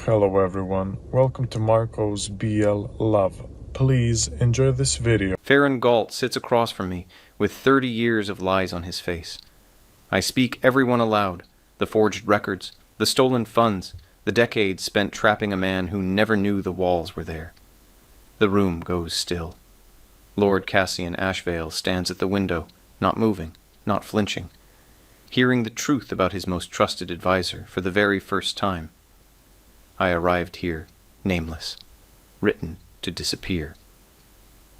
Hello everyone, welcome to Marco's BL Love. Please enjoy this video. Farron Galt sits across from me, with 30 years of lies on his face. I speak everyone aloud, the forged records, the stolen funds, the decades spent trapping a man who never knew the walls were there. The room goes still. Lord Cassian Ashvale stands at the window, not moving, not flinching, hearing the truth about his most trusted advisor for the very first time. I arrived here, nameless, written to disappear.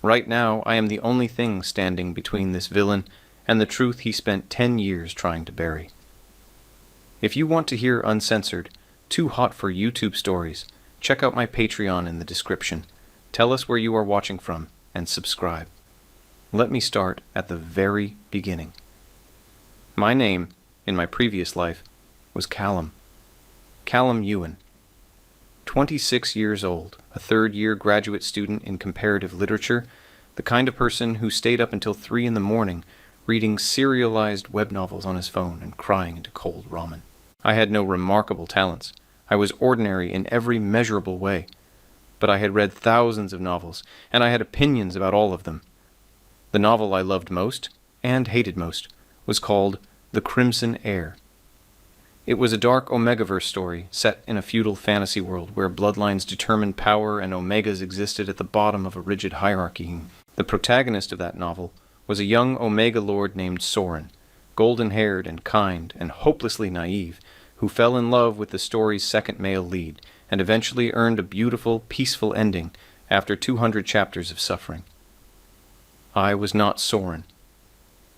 Right now, I am the only thing standing between this villain and the truth he spent 10 years trying to bury. If you want to hear uncensored, too hot for YouTube stories, check out my Patreon in the description. Tell us where you are watching from, and subscribe. Let me start at the very beginning. My name, in my previous life, was Callum Ewan. 26 years old, a third-year graduate student in comparative literature, the kind of person who stayed up until 3 in the morning reading serialized web novels on his phone and crying into cold ramen. I had no remarkable talents. I was ordinary in every measurable way. But I had read thousands of novels, and I had opinions about all of them. The novel I loved most, and hated most, was called The Crimson Heir. It was a dark Omegaverse story set in a feudal fantasy world where bloodlines determined power and Omegas existed at the bottom of a rigid hierarchy. The protagonist of that novel was a young Omega lord named Soren, golden-haired and kind and hopelessly naive, who fell in love with the story's second male lead and eventually earned a beautiful, peaceful ending after 200 chapters of suffering. I was not Soren.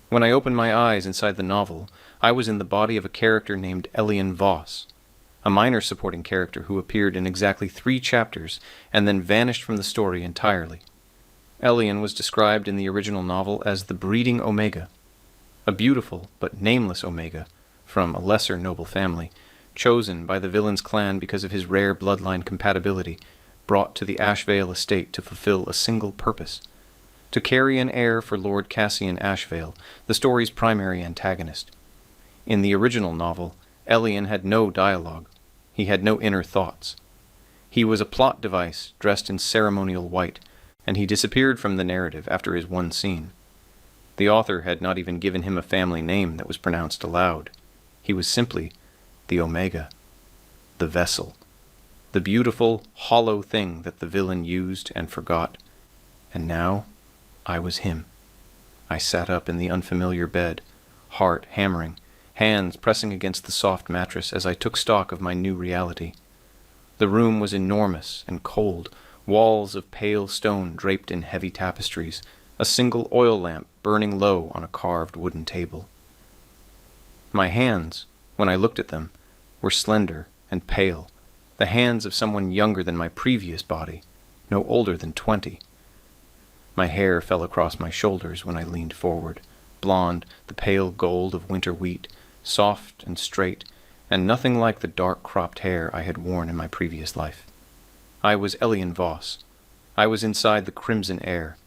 When I opened my eyes inside the novel, I was in the body of a character named Elian Voss, a minor supporting character who appeared in exactly 3 chapters and then vanished from the story entirely. Elian was described in the original novel as the breeding Omega, a beautiful but nameless Omega from a lesser noble family, chosen by the villain's clan because of his rare bloodline compatibility, brought to the Ashvale estate to fulfill a single purpose: to carry an heir for Lord Cassian Ashvale, the story's primary antagonist. In the original novel, Elian had no dialogue. He had no inner thoughts. He was a plot device dressed in ceremonial white, and he disappeared from the narrative after his one scene. The author had not even given him a family name that was pronounced aloud. He was simply the Omega, the vessel, the beautiful, hollow thing that the villain used and forgot. And now, I was him. I sat up in the unfamiliar bed, heart hammering, hands pressing against the soft mattress as I took stock of my new reality. The room was enormous and cold, walls of pale stone draped in heavy tapestries, a single oil lamp burning low on a carved wooden table. My hands, when I looked at them, were slender and pale, the hands of someone younger than my previous body, no older than 20. My hair fell across my shoulders when I leaned forward, blonde, the pale gold of winter wheat, soft and straight, and nothing like the dark cropped hair I had worn in my previous life. I was Elian Voss. I was inside the Crimson Heir.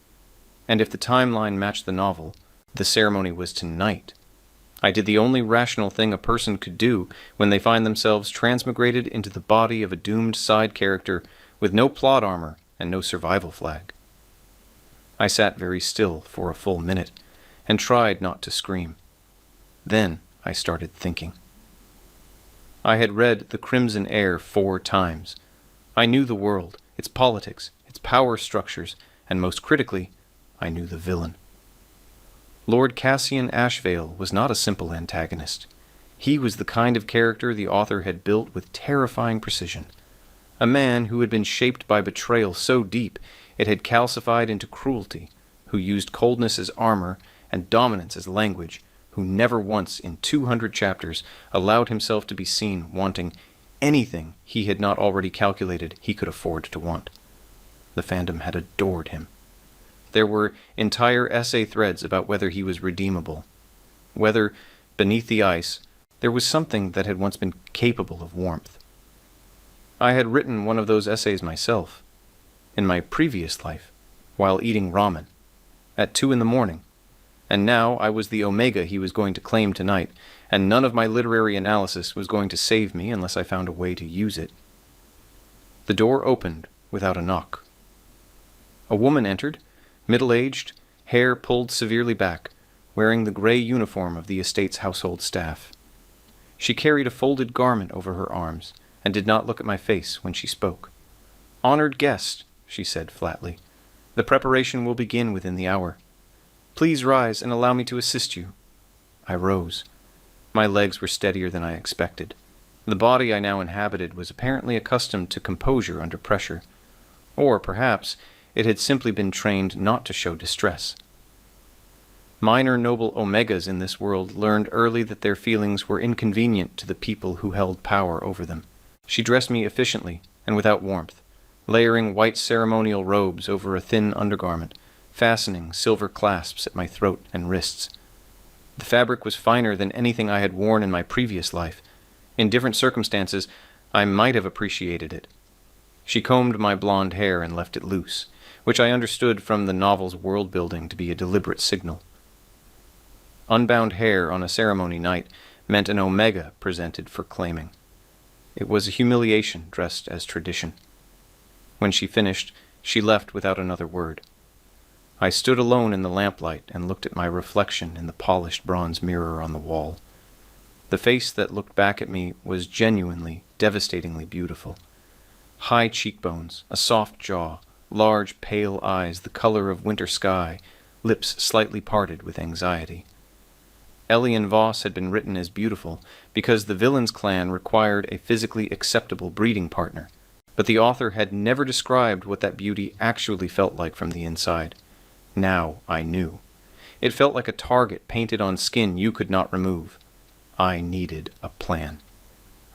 And if the timeline matched the novel, the ceremony was tonight. I did the only rational thing a person could do when they find themselves transmigrated into the body of a doomed side character with no plot armor and no survival flag. I sat very still for a full minute and tried not to scream. Then I started thinking. I had read The Crimson Heir 4 times. I knew the world, its politics, its power structures, and most critically, I knew the villain. Lord Cassian Ashvale was not a simple antagonist. He was the kind of character the author had built with terrifying precision. A man who had been shaped by betrayal so deep it had calcified into cruelty, who used coldness as armor and dominance as language, who never once in 200 chapters allowed himself to be seen wanting anything he had not already calculated he could afford to want. The fandom had adored him. There were entire essay threads about whether he was redeemable, whether, beneath the ice, there was something that had once been capable of warmth. I had written one of those essays myself, in my previous life, while eating ramen, at 2 in the morning, and now I was the Omega he was going to claim tonight, and none of my literary analysis was going to save me unless I found a way to use it. The door opened without a knock. A woman entered, middle-aged, hair pulled severely back, wearing the gray uniform of the estate's household staff. She carried a folded garment over her arms and did not look at my face when she spoke. "Honored guest," she said flatly. "The preparation will begin within the hour. Please rise and allow me to assist you." I rose. My legs were steadier than I expected. The body I now inhabited was apparently accustomed to composure under pressure, or perhaps it had simply been trained not to show distress. Minor noble omegas in this world learned early that their feelings were inconvenient to the people who held power over them. She dressed me efficiently and without warmth, layering white ceremonial robes over a thin undergarment, fastening silver clasps at my throat and wrists. The fabric was finer than anything I had worn in my previous life. In different circumstances, I might have appreciated it. She combed my blonde hair and left it loose, which I understood from the novel's world-building to be a deliberate signal. Unbound hair on a ceremony night meant an omega presented for claiming. It was a humiliation dressed as tradition. When she finished, she left without another word. I stood alone in the lamplight and looked at my reflection in the polished bronze mirror on the wall. The face that looked back at me was genuinely, devastatingly beautiful. High cheekbones, a soft jaw, large, pale eyes the color of winter sky, lips slightly parted with anxiety. Elian Voss had been written as beautiful because the villain's clan required a physically acceptable breeding partner, but the author had never described what that beauty actually felt like from the inside. Now I knew. It felt like a target painted on skin you could not remove. I needed a plan.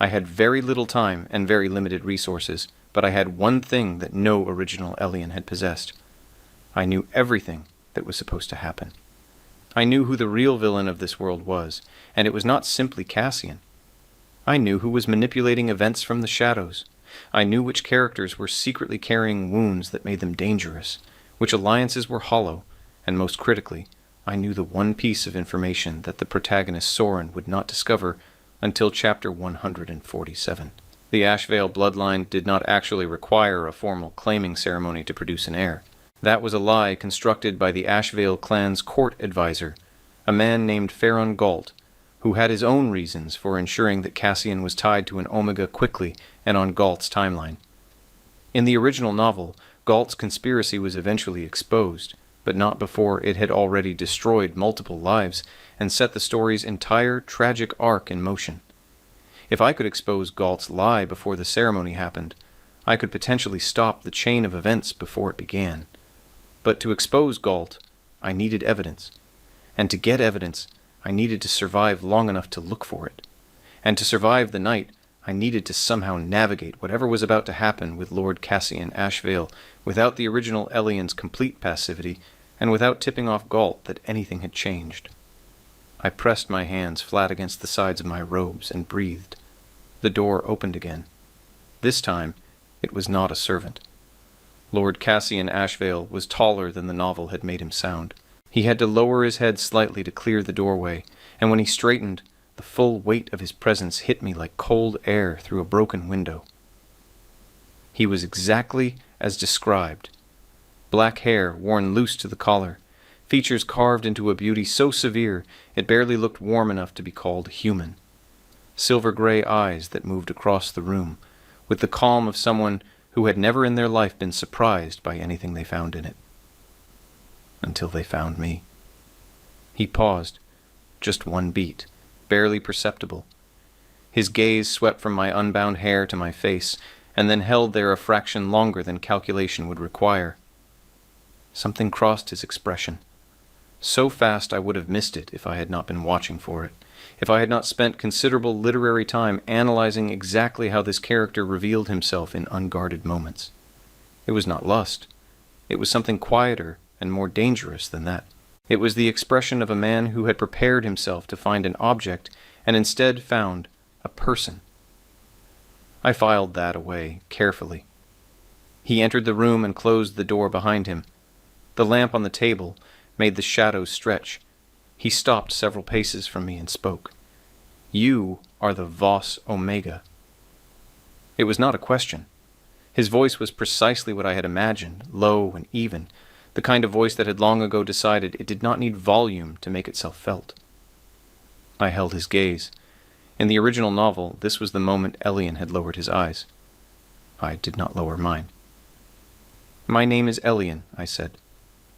I had very little time and very limited resources, but I had one thing that no original Elian had possessed. I knew everything that was supposed to happen. I knew who the real villain of this world was, and it was not simply Cassian. I knew who was manipulating events from the shadows. I knew which characters were secretly carrying wounds that made them dangerous, which alliances were hollow, and most critically, I knew the one piece of information that the protagonist Soren would not discover until chapter 147. The Ashvale bloodline did not actually require a formal claiming ceremony to produce an heir. That was a lie constructed by the Ashvale clan's court advisor, a man named Farron Galt, who had his own reasons for ensuring that Cassian was tied to an Omega quickly and on Galt's timeline. In the original novel, Galt's conspiracy was eventually exposed, but not before it had already destroyed multiple lives and set the story's entire tragic arc in motion. If I could expose Galt's lie before the ceremony happened, I could potentially stop the chain of events before it began. But to expose Galt, I needed evidence. And to get evidence, I needed to survive long enough to look for it. And to survive the night, I needed to somehow navigate whatever was about to happen with Lord Cassian Ashvale without the original Elian's complete passivity and without tipping off Galt that anything had changed. I pressed my hands flat against the sides of my robes and breathed. The door opened again. This time, it was not a servant. Lord Cassian Ashvale was taller than the novel had made him sound. He had to lower his head slightly to clear the doorway, and when he straightened, the full weight of his presence hit me like cold air through a broken window. He was exactly as described. Black hair worn loose to the collar, features carved into a beauty so severe it barely looked warm enough to be called human. Silver-gray eyes that moved across the room, with the calm of someone who had never in their life been surprised by anything they found in it. Until they found me. He paused, just one beat, barely perceptible. His gaze swept from my unbound hair to my face, and then held there a fraction longer than calculation would require. Something crossed his expression. So fast I would have missed it if I had not been watching for it, if I had not spent considerable literary time analyzing exactly how this character revealed himself in unguarded moments. It was not lust. It was something quieter and more dangerous than that. It was the expression of a man who had prepared himself to find an object and instead found a person. I filed that away carefully. He entered the room and closed the door behind him. The lamp on the table made the shadows stretch. He stopped several paces from me and spoke. "You are the Voss Omega." It was not a question. His voice was precisely what I had imagined, low and even, the kind of voice that had long ago decided it did not need volume to make itself felt. I held his gaze. In the original novel, this was the moment Elian had lowered his eyes. I did not lower mine. "My name is Elian," I said,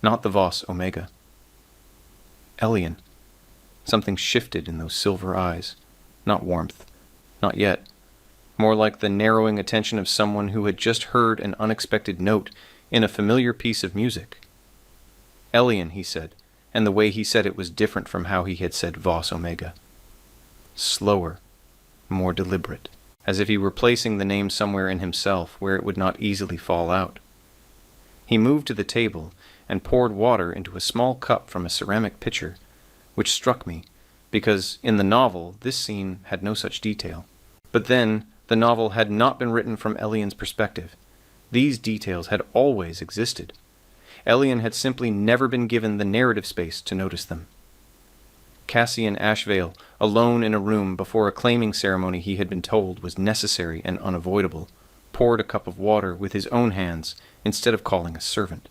"not the Vos Omega." Elian. Something shifted in those silver eyes. Not warmth. Not yet. More like the narrowing attention of someone who had just heard an unexpected note in a familiar piece of music. "Elian," he said, and the way he said it was different from how he had said Vos Omega. Slower, more deliberate, as if he were placing the name somewhere in himself where it would not easily fall out. He moved to the table and poured water into a small cup from a ceramic pitcher, which struck me, because in the novel this scene had no such detail. But then, the novel had not been written from Elian's perspective. These details had always existed. Elian had simply never been given the narrative space to notice them. Cassian Ashvale, alone in a room before a claiming ceremony he had been told was necessary and unavoidable, poured a cup of water with his own hands instead of calling a servant.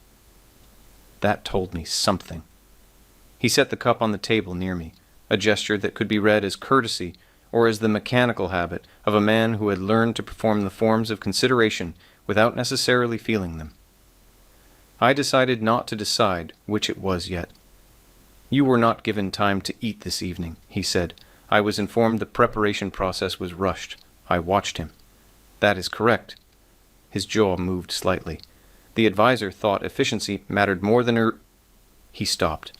That told me something. He set the cup on the table near me, a gesture that could be read as courtesy or as the mechanical habit of a man who had learned to perform the forms of consideration without necessarily feeling them. I decided not to decide which it was yet. "You were not given time to eat this evening," he said. "I was informed the preparation process was rushed. I watched him." "That is correct." His jaw moved slightly. The advisor thought efficiency mattered more than He stopped.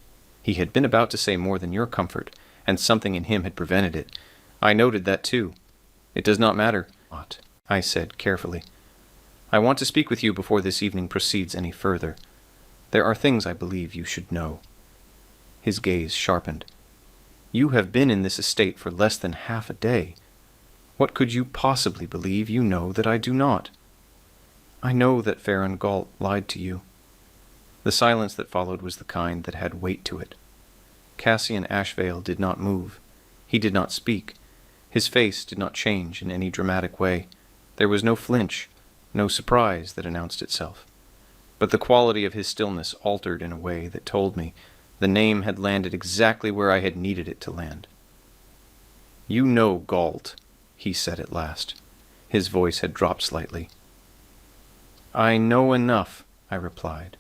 He had been about to say more than your comfort, and something in him had prevented it. I noted that too. "It does not matter," I said carefully. "I want to speak with you before this evening proceeds any further. There are things I believe you should know." His gaze sharpened. "You have been in this estate for less than half a day. What could you possibly believe you know that I do not?" "I know that Farron Galt lied to you." The silence that followed was the kind that had weight to it. Cassian Ashvale did not move. He did not speak. His face did not change in any dramatic way. There was no flinch, no surprise that announced itself. But the quality of his stillness altered in a way that told me the name had landed exactly where I had needed it to land. "You know Galt," he said at last. His voice had dropped slightly. "I know enough," I replied.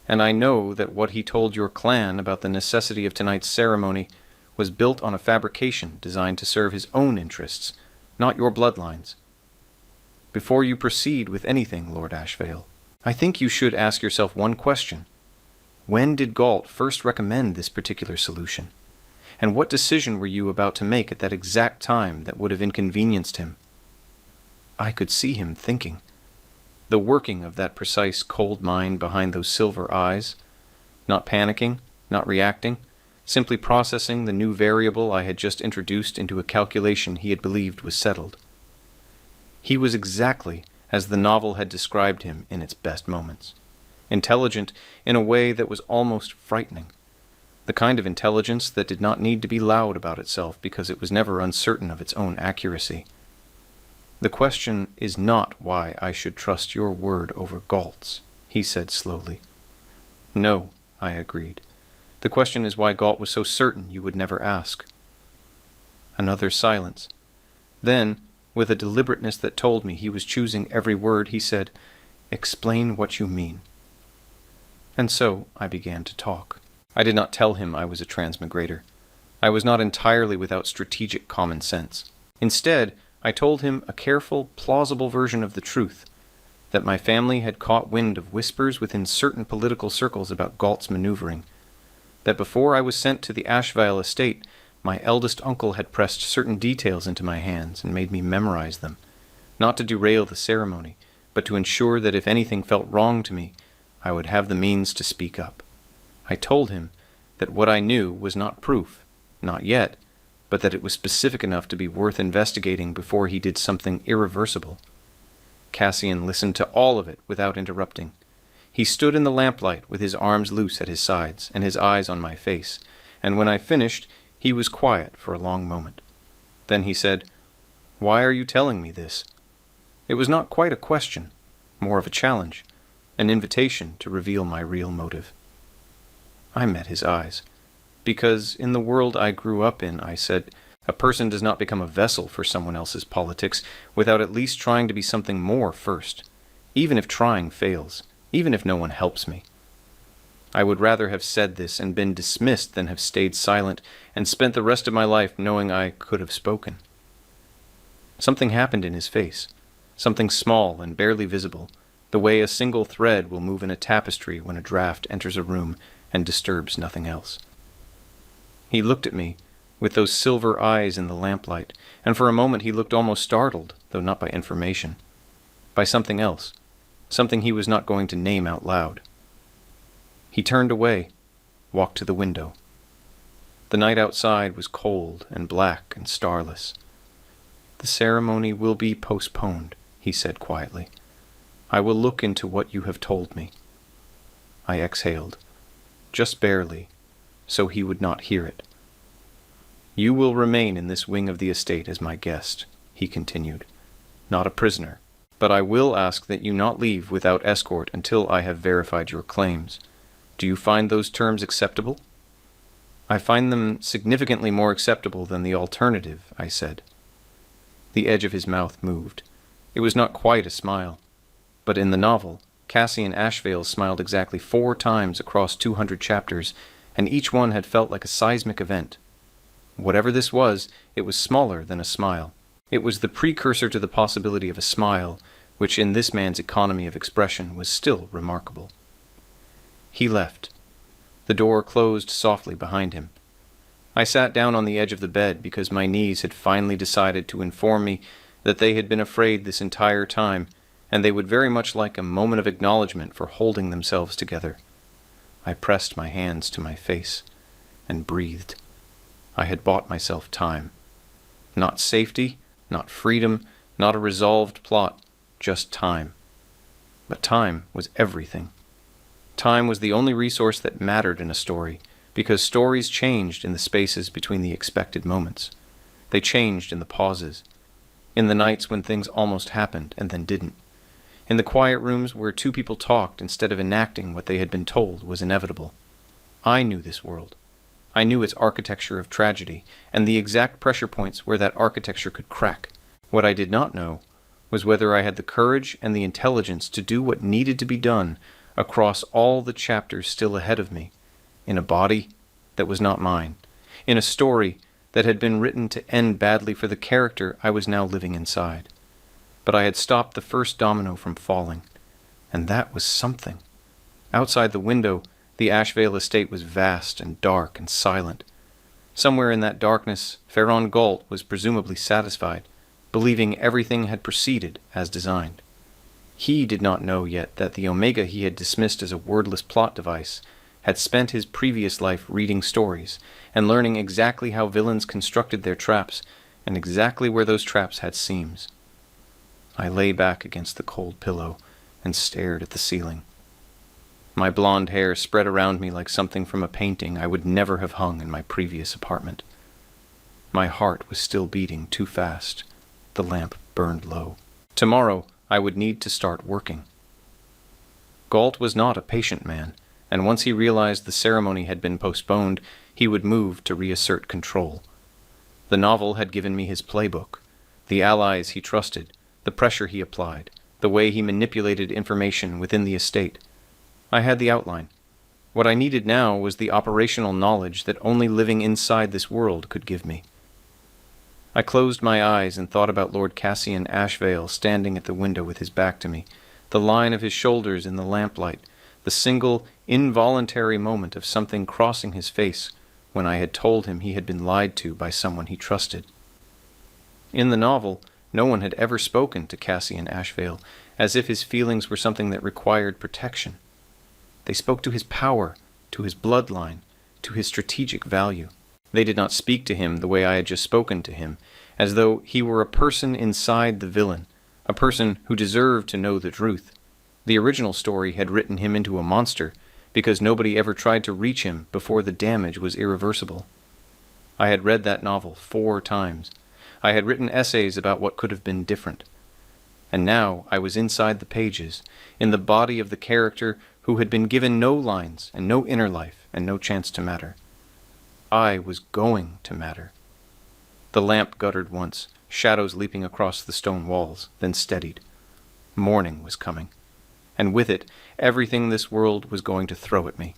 "And I know that what he told your clan about the necessity of tonight's ceremony was built on a fabrication designed to serve his own interests, not your bloodlines. Before you proceed with anything, Lord Ashvale, I think you should ask yourself one question. When did Galt first recommend this particular solution? And what decision were you about to make at that exact time that would have inconvenienced him?" I could see him thinking. The working of that precise cold mind behind those silver eyes, not panicking, not reacting, simply processing the new variable I had just introduced into a calculation he had believed was settled. He was exactly as the novel had described him in its best moments, intelligent in a way that was almost frightening, the kind of intelligence that did not need to be loud about itself because it was never uncertain of its own accuracy. "The question is not why I should trust your word over Galt's," he said slowly. "No," I agreed. "The question is why Galt was so certain you would never ask." Another silence. Then, with a deliberateness that told me he was choosing every word, he said, "Explain what you mean." And so I began to talk. I did not tell him I was a transmigrator. I was not entirely without strategic common sense. Instead, I told him a careful, plausible version of the truth, that my family had caught wind of whispers within certain political circles about Galt's maneuvering, that before I was sent to the Ashvale estate, my eldest uncle had pressed certain details into my hands and made me memorize them, not to derail the ceremony, but to ensure that if anything felt wrong to me, I would have the means to speak up. I told him that what I knew was not proof, not yet, but that it was specific enough to be worth investigating before he did something irreversible. Cassian listened to all of it without interrupting. He stood in the lamplight with his arms loose at his sides and his eyes on my face, and when I finished, he was quiet for a long moment. Then he said, "Why are you telling me this?" It was not quite a question. more of a challenge, an invitation to reveal my real motive. I met his eyes. Because in the world I grew up in, I said, a person does not become a vessel for someone else's politics without at least trying to be something more first, even if trying fails, even if no one helps me. I would rather have said this and been dismissed than have stayed silent and spent the rest of my life knowing I could have spoken. Something happened in his face, something small and barely visible, the way a single thread will move in a tapestry when a draft enters a room and disturbs nothing else. He looked at me with those silver eyes in the lamplight, and for a moment he looked almost startled, though not by information, by something else, something he was not going to name out loud. He turned away, walked to the window. The night outside was cold and black and starless. "The ceremony will be postponed," he said quietly. "I will look into what you have told me." I exhaled, just barely, so he would not hear it. "You will remain in this wing of the estate as my guest," he continued, "not a prisoner, but I will ask that you not leave without escort until I have verified your claims. Do you find those terms acceptable?" "I find them significantly more acceptable than the alternative," I said. The edge of his mouth moved. It was not quite a smile, but in the novel, Cassian Ashvale smiled exactly 4 times across 200 chapters, and each one had felt like a seismic event. Whatever this was, it was smaller than a smile. It was the precursor to the possibility of a smile, which in this man's economy of expression was still remarkable. He left. The door closed softly behind him. I sat down on the edge of the bed because my knees had finally decided to inform me that they had been afraid this entire time, and they would very much like a moment of acknowledgement for holding themselves together. I pressed my hands to my face and breathed. I had bought myself time. Not safety, not freedom, not a resolved plot, just time. But time was everything. Time was the only resource that mattered in a story, because stories changed in the spaces between the expected moments. They changed in the pauses, in the nights when things almost happened and then didn't, in the quiet rooms where 2 people talked instead of enacting what they had been told was inevitable. I knew this world. I knew its architecture of tragedy, and the exact pressure points where that architecture could crack. What I did not know was whether I had the courage and the intelligence to do what needed to be done across all the chapters still ahead of me, in a body that was not mine, in a story that had been written to end badly for the character I was now living inside. But I had stopped the first domino from falling, and that was something. Outside the window, the Ashvale estate was vast and dark and silent. Somewhere in that darkness, Ferron Galt was presumably satisfied, believing everything had proceeded as designed. He did not know yet that the Omega he had dismissed as a wordless plot device had spent his previous life reading stories and learning exactly how villains constructed their traps and exactly where those traps had seams. I lay back against the cold pillow and stared at the ceiling. My blonde hair spread around me like something from a painting I would never have hung in my previous apartment. My heart was still beating too fast. The lamp burned low. Tomorrow, I would need to start working. Galt was not a patient man, and once he realized the ceremony had been postponed, he would move to reassert control. The novel had given me his playbook, the allies he trusted, the pressure he applied, the way he manipulated information within the estate. I had the outline. What I needed now was the operational knowledge that only living inside this world could give me. I closed my eyes and thought about Lord Cassian Ashvale standing at the window with his back to me, the line of his shoulders in the lamplight, the single, involuntary moment of something crossing his face when I had told him he had been lied to by someone he trusted. In the novel, no one had ever spoken to Cassian Ashvale as if his feelings were something that required protection. They spoke to his power, to his bloodline, to his strategic value. They did not speak to him the way I had just spoken to him, as though he were a person inside the villain, a person who deserved to know the truth. The original story had written him into a monster because nobody ever tried to reach him before the damage was irreversible. I had read that novel 4 times. I had written essays about what could have been different. and now I was inside the pages, in the body of the character who had been given no lines and no inner life and no chance to matter. I was going to matter. The lamp guttered once, shadows leaping across the stone walls, then steadied. Morning was coming, and with it everything this world was going to throw at me.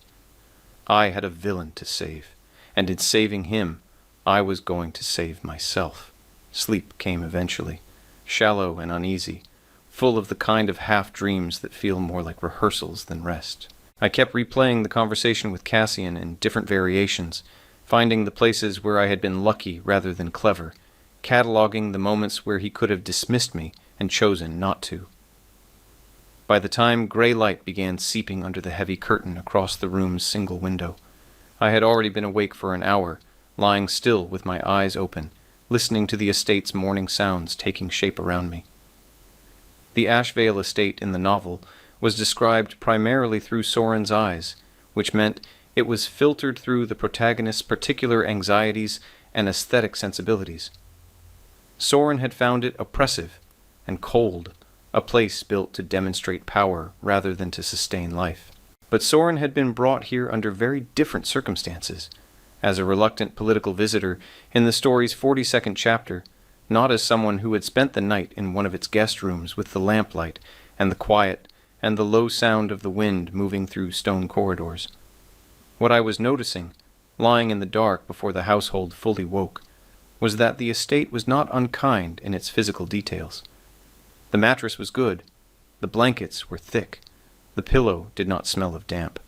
I had a villain to save, and in saving him, I was going to save myself. Sleep came eventually, shallow and uneasy, full of the kind of half-dreams that feel more like rehearsals than rest. I kept replaying the conversation with Cassian in different variations, finding the places where I had been lucky rather than clever, cataloging the moments where he could have dismissed me and chosen not to. By the time gray light began seeping under the heavy curtain across the room's single window, I had already been awake for an hour, lying still with my eyes open, listening to the estate's morning sounds taking shape around me. The Ashvale estate in the novel was described primarily through Soren's eyes, which meant it was filtered through the protagonist's particular anxieties and aesthetic sensibilities. Soren had found it oppressive and cold, a place built to demonstrate power rather than to sustain life. But Soren had been brought here under very different circumstances, as a reluctant political visitor in the story's 42nd chapter, not as someone who had spent the night in one of its guest rooms with the lamplight and the quiet and the low sound of the wind moving through stone corridors. What I was noticing, lying in the dark before the household fully woke, was that the estate was not unkind in its physical details. The mattress was good, the blankets were thick, the pillow did not smell of damp.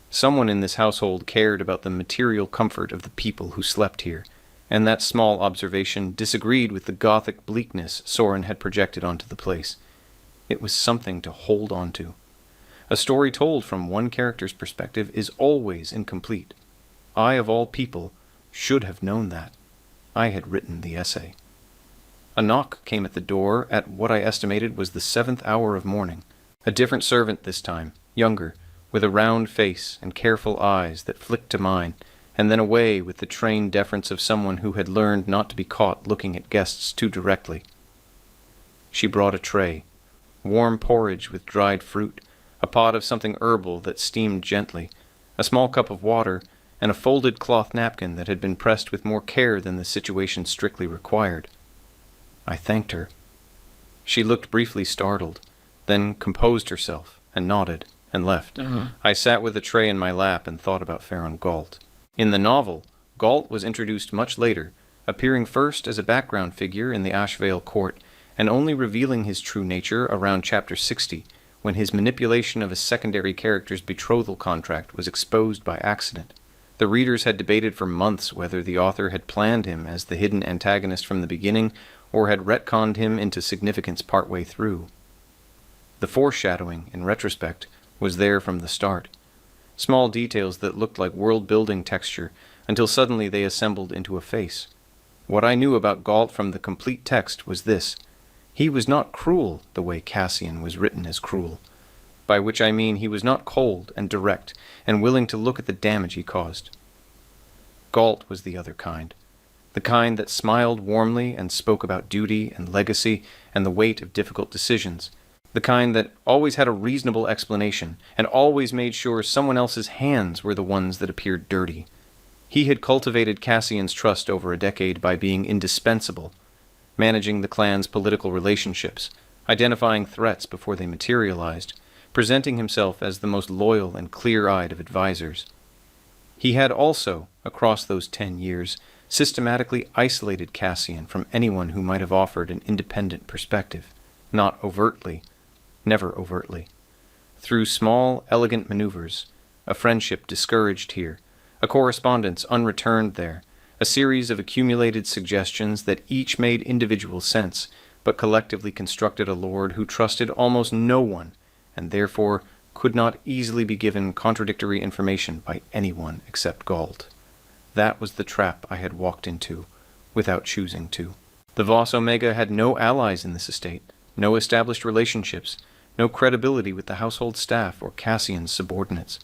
Someone in this household cared about the material comfort of the people who slept here, and that small observation disagreed with the gothic bleakness Soren had projected onto the place. It was something to hold on to. A story told from one character's perspective is always incomplete. I, of all people, should have known that. I had written the essay. A knock came at the door at what I estimated was the 7th hour of morning. A different servant this time, younger, with a round face and careful eyes that flicked to mine, and then away with the trained deference of someone who had learned not to be caught looking at guests too directly. She brought a tray, warm porridge with dried fruit, a pot of something herbal that steamed gently, a small cup of water, and a folded cloth napkin that had been pressed with more care than the situation strictly required. I thanked her. She looked briefly startled, then composed herself and nodded and left. I sat with the tray in my lap and thought about Farron Galt. In the novel, Galt was introduced much later, appearing first as a background figure in the Ashvale court, and only revealing his true nature around chapter 60, when his manipulation of a secondary character's betrothal contract was exposed by accident. The readers had debated for months whether the author had planned him as the hidden antagonist from the beginning, or had retconned him into significance partway through. The foreshadowing, in retrospect, was there from the start. Small details that looked like world-building texture, until suddenly they assembled into a face. What I knew about Galt from the complete text was this: he was not cruel the way Cassian was written as cruel, by which I mean he was not cold and direct and willing to look at the damage he caused. Galt was the other kind, the kind that smiled warmly and spoke about duty and legacy and the weight of difficult decisions, the kind that always had a reasonable explanation and always made sure someone else's hands were the ones that appeared dirty. He had cultivated Cassian's trust over a decade by being indispensable, managing the clan's political relationships, identifying threats before they materialized, presenting himself as the most loyal and clear-eyed of advisors. He had also, across those 10 years, systematically isolated Cassian from anyone who might have offered an independent perspective, not overtly, never overtly. Through small, elegant maneuvers, a friendship discouraged here, a correspondence unreturned there, a series of accumulated suggestions that each made individual sense, but collectively constructed a lord who trusted almost no one, and therefore could not easily be given contradictory information by anyone except Galt. That was the trap I had walked into, without choosing to. The Vos Omega had no allies in this estate, no established relationships, no credibility with the household staff or Cassian's subordinates.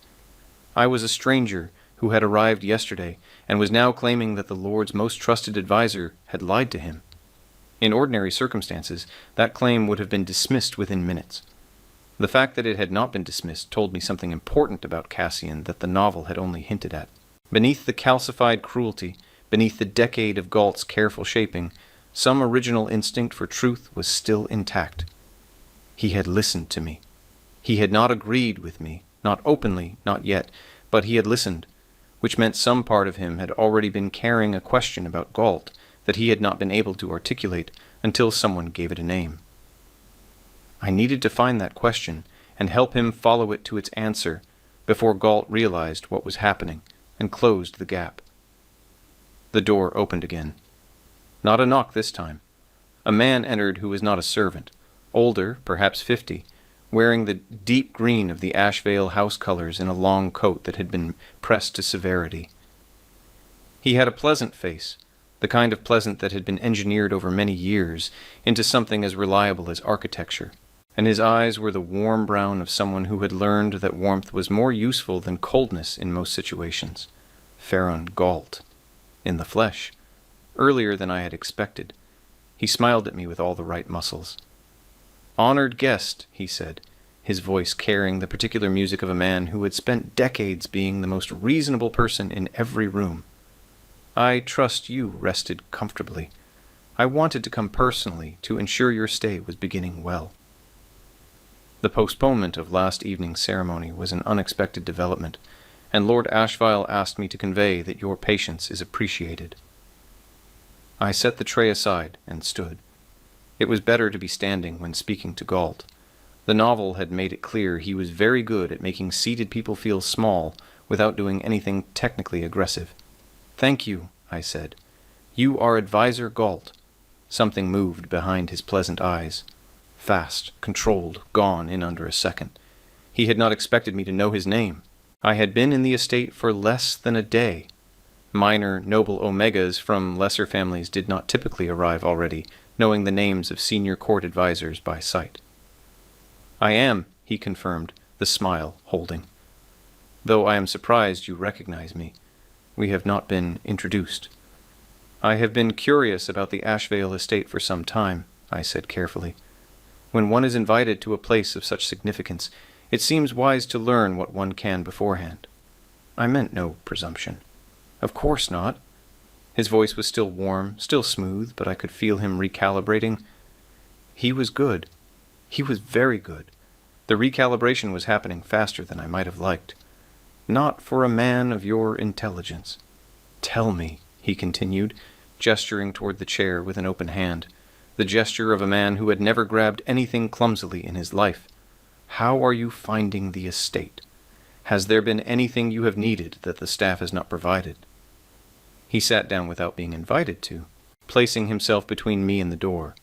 I was a stranger who had arrived yesterday and was now claiming that the Lord's most trusted advisor had lied to him. In ordinary circumstances, that claim would have been dismissed within minutes. The fact that it had not been dismissed told me something important about Cassian that the novel had only hinted at. Beneath the calcified cruelty, beneath the decade of Galt's careful shaping, some original instinct for truth was still intact. He had listened to me. He had not agreed with me, not openly, not yet, but he had listened, which meant some part of him had already been carrying a question about Galt that he had not been able to articulate until someone gave it a name. I needed to find that question and help him follow it to its answer before Galt realized what was happening and closed the gap. The door opened again. Not a knock this time. A man entered who was not a servant, older, perhaps 50, wearing the deep green of the Ashvale house colors in a long coat that had been pressed to severity. He had a pleasant face, the kind of pleasant that had been engineered over many years into something as reliable as architecture, and his eyes were the warm brown of someone who had learned that warmth was more useful than coldness in most situations. Farron Galt. In the flesh. Earlier than I had expected. He smiled at me with all the right muscles. "Honored guest," he said, his voice carrying the particular music of a man who had spent decades being the most reasonable person in every room. "I trust you rested comfortably. I wanted to come personally to ensure your stay was beginning well." The postponement of last evening's ceremony was an unexpected development, and Lord Ashvale asked me to convey that your patience is appreciated. I set the tray aside and stood. It was better to be standing when speaking to Galt. The novel had made it clear he was very good at making seated people feel small without doing anything technically aggressive. "Thank you," I said. "You are Advisor Galt." Something moved behind his pleasant eyes. Fast, controlled, gone in under a second. He had not expected me to know his name. I had been in the estate for less than a day. Minor, noble omegas from lesser families did not typically arrive already, knowing the names of senior court advisors by sight. "I am," he confirmed, the smile holding. "Though I am surprised you recognize me. We have not been introduced." "I have been curious about the Ashvale estate for some time," I said carefully. "When one is invited to a place of such significance, it seems wise to learn what one can beforehand. I meant no presumption." "Of course not." His voice was still warm, still smooth, but I could feel him recalibrating. He was good. He was very good. The recalibration was happening faster than I might have liked. "Not for a man of your intelligence." "Tell me," he continued, gesturing toward the chair with an open hand, the gesture of a man who had never grabbed anything clumsily in his life. "How are you finding the estate? Has there been anything you have needed that the staff has not provided?" He sat down without being invited to, placing himself between me and the door.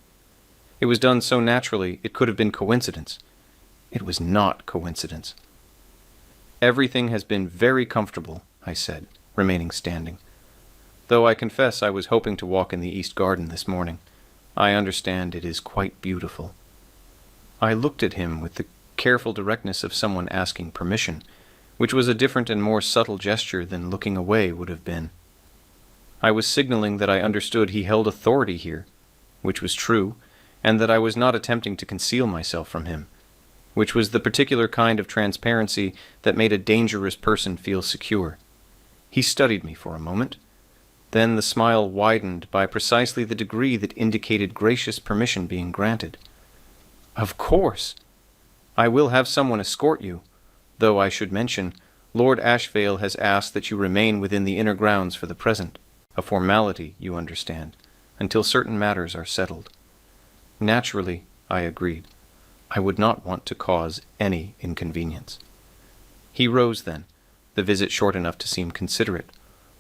It was done so naturally it could have been coincidence. It was not coincidence. "Everything has been very comfortable," I said, remaining standing. "Though I confess I was hoping to walk in the East Garden this morning. I understand it is quite beautiful." I looked at him with the careful directness of someone asking permission, which was a different and more subtle gesture than looking away would have been. I was signaling that I understood he held authority here, which was true, and that I was not attempting to conceal myself from him, which was the particular kind of transparency that made a dangerous person feel secure. He studied me for a moment. Then the smile widened by precisely the degree that indicated gracious permission being granted. "Of course. I will have someone escort you, though I should mention, Lord Ashvale has asked that you remain within the inner grounds for the present. A formality, you understand, until certain matters are settled." "Naturally," I agreed. I would not want to cause any inconvenience. He rose then, the visit short enough to seem considerate,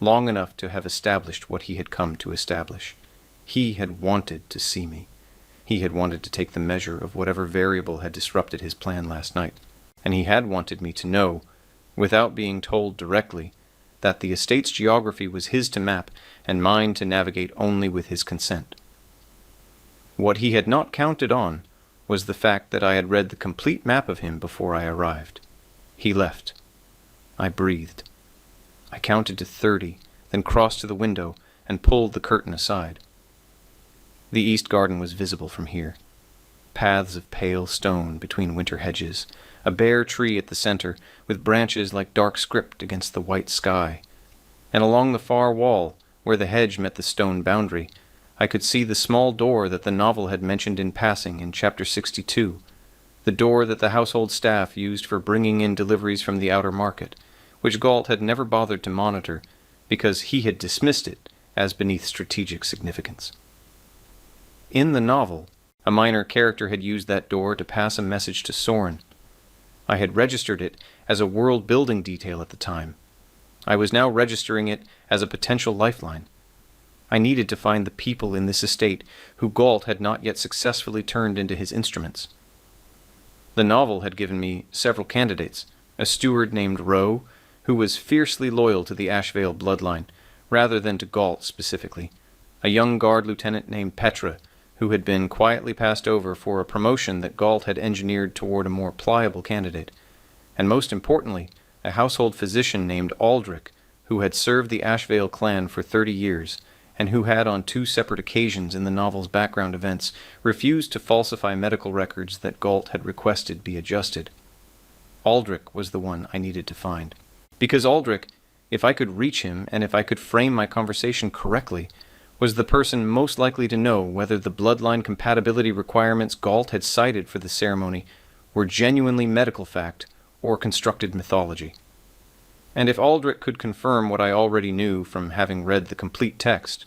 long enough to have established what he had come to establish. He had wanted to see me. He had wanted to take the measure of whatever variable had disrupted his plan last night, and he had wanted me to know, without being told directly, that the estate's geography was his to map and mine to navigate only with his consent. What he had not counted on was the fact that I had read the complete map of him before I arrived. He left. I breathed. I counted to 30, then crossed to the window and pulled the curtain aside. The east garden was visible from here. Paths of pale stone between winter hedges, a bare tree at the center with branches like dark script against the white sky. And along the far wall, where the hedge met the stone boundary, I could see the small door that the novel had mentioned in passing in Chapter 62, the door that the household staff used for bringing in deliveries from the outer market, which Galt had never bothered to monitor because he had dismissed it as beneath strategic significance. In the novel, a minor character had used that door to pass a message to Soren. I had registered it as a world-building detail at the time. I was now registering it as a potential lifeline. I needed to find the people in this estate who Galt had not yet successfully turned into his instruments. The novel had given me several candidates, a steward named Rowe, who was fiercely loyal to the Ashvale bloodline, rather than to Galt specifically, a young guard lieutenant named Petra, who had been quietly passed over for a promotion that Galt had engineered toward a more pliable candidate, and most importantly, a household physician named Aldrich, who had served the Ashvale clan for 30 years, and who had on 2 separate occasions in the novel's background events refused to falsify medical records that Galt had requested be adjusted. Aldrich was the one I needed to find. Because Aldrich, if I could reach him and if I could frame my conversation correctly, was the person most likely to know whether the bloodline compatibility requirements Galt had cited for the ceremony were genuinely medical fact or constructed mythology. And if Aldrich could confirm what I already knew from having read the complete text,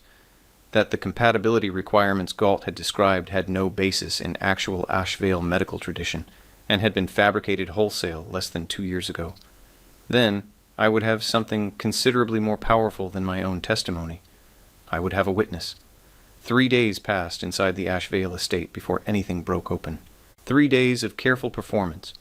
that the compatibility requirements Galt had described had no basis in actual Ashvale medical tradition and had been fabricated wholesale less than 2 years ago, then I would have something considerably more powerful than my own testimony. I would have a witness. 3 days passed inside the Ashvale estate before anything broke open. 3 days of careful performance,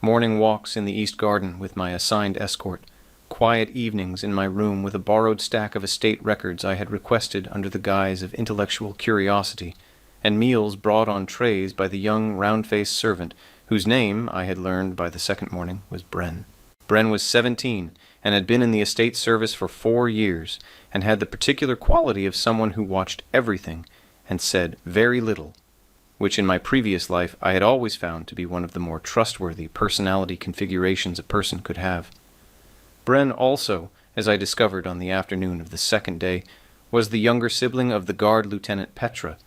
morning walks in the east garden with my assigned escort, quiet evenings in my room with a borrowed stack of estate records I had requested under the guise of intellectual curiosity, and meals brought on trays by the young round-faced servant whose name, I had learned by the second morning, was Bren. Bren was 17 and had been in the estate service for 4 years, and had the particular quality of someone who watched everything and said very little, which in my previous life I had always found to be one of the more trustworthy personality configurations a person could have. Bren also, as I discovered on the afternoon of the second day, was the younger sibling of the guard lieutenant Petra,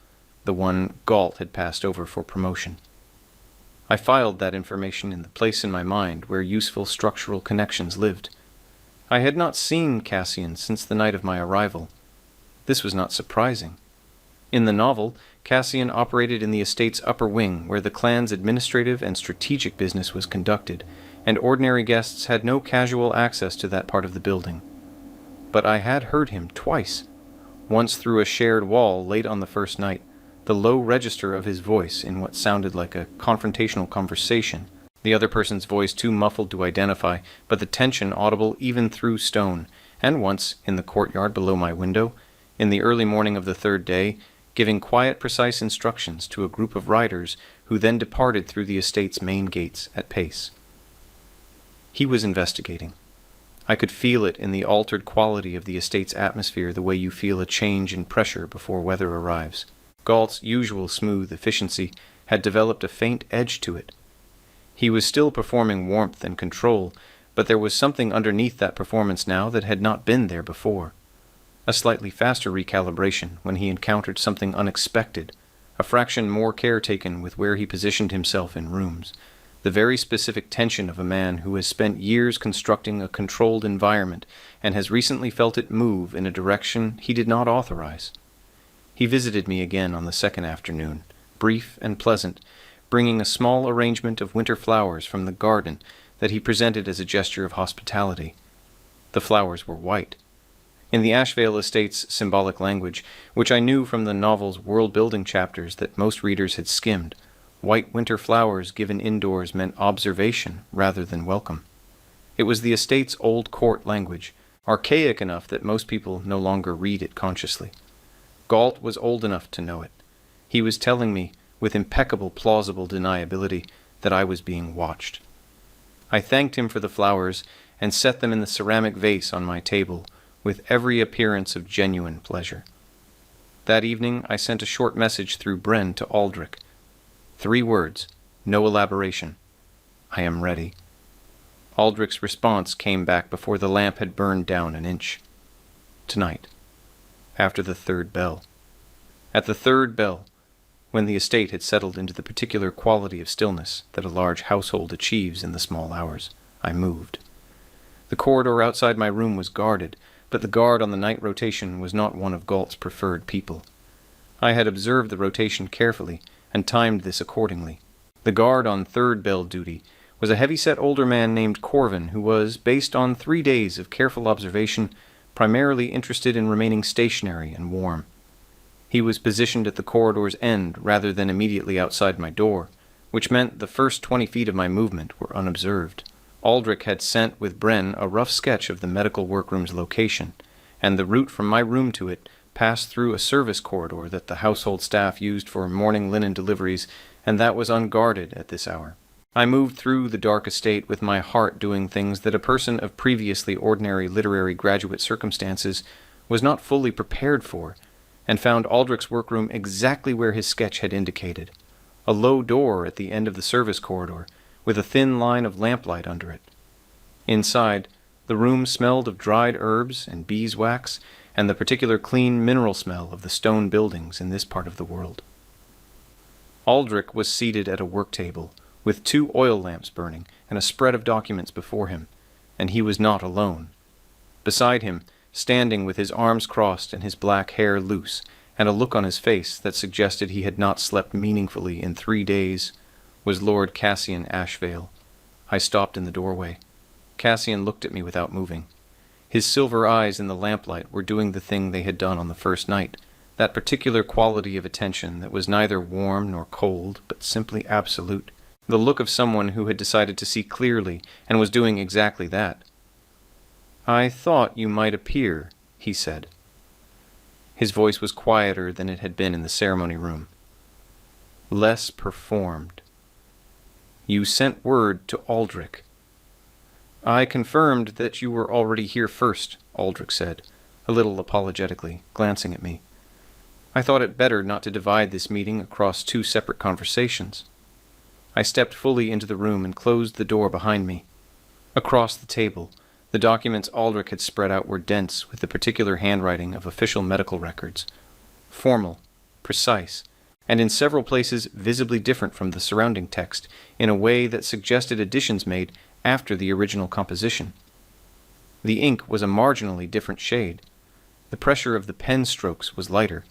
the one Galt had passed over for promotion. I filed that information in the place in my mind where useful structural connections lived. I had not seen Cassian since the night of my arrival. This was not surprising. In the novel, Cassian operated in the estate's upper wing where the clan's administrative and strategic business was conducted, and ordinary guests had no casual access to that part of the building. But I had heard him twice, once through a shared wall late on the first night, the low register of his voice in what sounded like a confrontational conversation, the other person's voice too muffled to identify, but the tension audible even through stone, and once, in the courtyard below my window, in the early morning of the third day, giving quiet, precise instructions to a group of riders who then departed through the estate's main gates at pace. He was investigating. I could feel it in the altered quality of the estate's atmosphere the way you feel a change in pressure before weather arrives. Galt's usual smooth efficiency had developed a faint edge to it. He was still performing warmth and control, but there was something underneath that performance now that had not been there before. A slightly faster recalibration when he encountered something unexpected, a fraction more care taken with where he positioned himself in rooms, the very specific tension of a man who has spent years constructing a controlled environment and has recently felt it move in a direction he did not authorize. He visited me again on the second afternoon, brief and pleasant, bringing a small arrangement of winter flowers from the garden that he presented as a gesture of hospitality. The flowers were white. In the Ashvale estate's symbolic language, which I knew from the novel's world-building chapters that most readers had skimmed, white winter flowers given indoors meant observation rather than welcome. It was the estate's old court language, archaic enough that most people no longer read it consciously. Galt was old enough to know it. He was telling me, with impeccable plausible deniability, that I was being watched. I thanked him for the flowers and set them in the ceramic vase on my table with every appearance of genuine pleasure. That evening I sent a short message through Bren to Aldrich. 3 words, no elaboration. I am ready. Aldrich's response came back before the lamp had burned down an inch. Tonight, after the 3rd bell. At the 3rd bell, when the estate had settled into the particular quality of stillness that a large household achieves in the small hours, I moved. The corridor outside my room was guarded, but the guard on the night rotation was not one of Galt's preferred people. I had observed the rotation carefully and timed this accordingly. The guard on 3rd bell duty was a heavy-set older man named Corvin who was, based on 3 days of careful observation, primarily interested in remaining stationary and warm. He was positioned at the corridor's end rather than immediately outside my door, which meant the first 20 feet of my movement were unobserved. Aldrich had sent with Bren a rough sketch of the medical workroom's location, and the route from my room to it passed through a service corridor that the household staff used for morning linen deliveries, and that was unguarded at this hour. I moved through the dark estate with my heart doing things that a person of previously ordinary literary graduate circumstances was not fully prepared for, and found Aldrich's workroom exactly where his sketch had indicated, a low door at the end of the service corridor, with a thin line of lamplight under it. Inside, the room smelled of dried herbs and beeswax, and the particular clean mineral smell of the stone buildings in this part of the world. Aldrich was seated at a work table, with 2 oil lamps burning and a spread of documents before him, and he was not alone. Beside him, standing with his arms crossed and his black hair loose, and a look on his face that suggested he had not slept meaningfully in 3 days, was Lord Cassian Ashvale. I stopped in the doorway. Cassian looked at me without moving. His silver eyes in the lamplight were doing the thing they had done on the first night, that particular quality of attention that was neither warm nor cold, but simply absolute, the look of someone who had decided to see clearly and was doing exactly that. "I thought you might appear," he said. His voice was quieter than it had been in the ceremony room. Less performed. "You sent word to Aldrich." "I confirmed that you were already here first," Aldrich said, a little apologetically, glancing at me. I thought it better not to divide this meeting across 2 separate conversations. I stepped fully into the room and closed the door behind me. Across the table, the documents Aldrich had spread out were dense with the particular handwriting of official medical records, formal, precise, and in several places visibly different from the surrounding text in a way that suggested additions made after the original composition. The ink was a marginally different shade. The pressure of the pen strokes was lighter.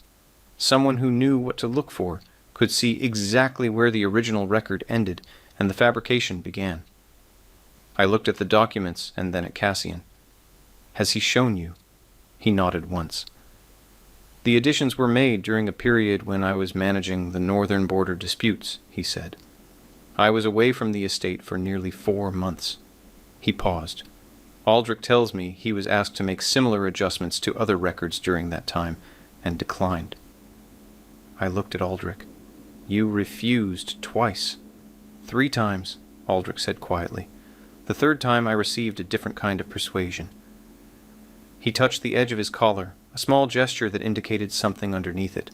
Someone who knew what to look for could see exactly where the original record ended and the fabrication began. I looked at the documents and then at Cassian. "Has he shown you?" He nodded once. "The additions were made during a period when I was managing the northern border disputes," he said. "I was away from the estate for nearly 4 months." He paused. "Aldrich tells me he was asked to make similar adjustments to other records during that time, and declined." I looked at Aldrich. "You refused twice." "3 times, Aldrich said quietly. "The 3rd time I received a different kind of persuasion." He touched the edge of his collar, a small gesture that indicated something underneath it.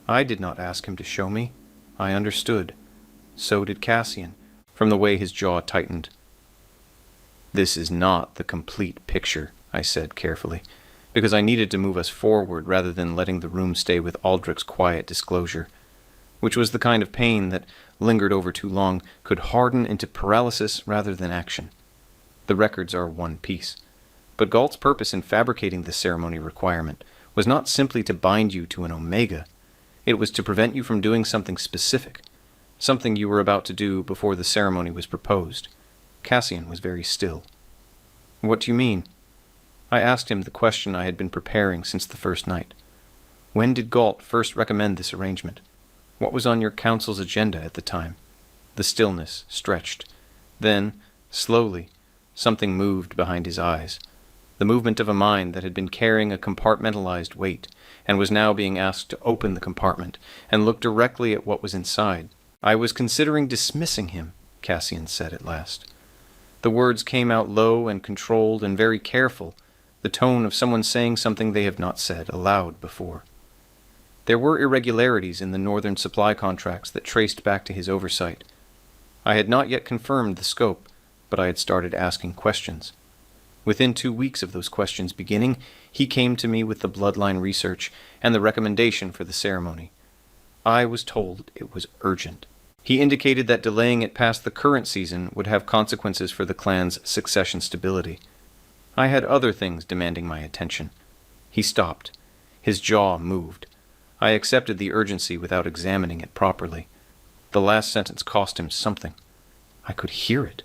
I did not ask him to show me. I understood. So did Cassian, from the way his jaw tightened. "This is not the complete picture," I said carefully, because I needed to move us forward rather than letting the room stay with Aldrich's quiet disclosure, which was the kind of pain that, lingered over too long, could harden into paralysis rather than action. The records are one piece. But Galt's purpose in fabricating the ceremony requirement was not simply to bind you to an omega. It was to prevent you from doing something specific, something you were about to do before the ceremony was proposed. Cassian was very still. "What do you mean?" I asked him the question I had been preparing since the first night. "When did Galt first recommend this arrangement? What was on your council's agenda at the time?" The stillness stretched. Then, slowly, something moved behind his eyes. The movement of a mind that had been carrying a compartmentalized weight, and was now being asked to open the compartment and look directly at what was inside. "I was considering dismissing him," Cassian said at last. The words came out low and controlled and very careful, the tone of someone saying something they have not said aloud before. There were irregularities in the northern supply contracts that traced back to his oversight. I had not yet confirmed the scope, but I had started asking questions. Within 2 weeks of those questions beginning, he came to me with the bloodline research and the recommendation for the ceremony. I was told it was urgent. He indicated that delaying it past the current season would have consequences for the clan's succession stability. I had other things demanding my attention. He stopped. His jaw moved. I accepted the urgency without examining it properly. The last sentence cost him something. I could hear it.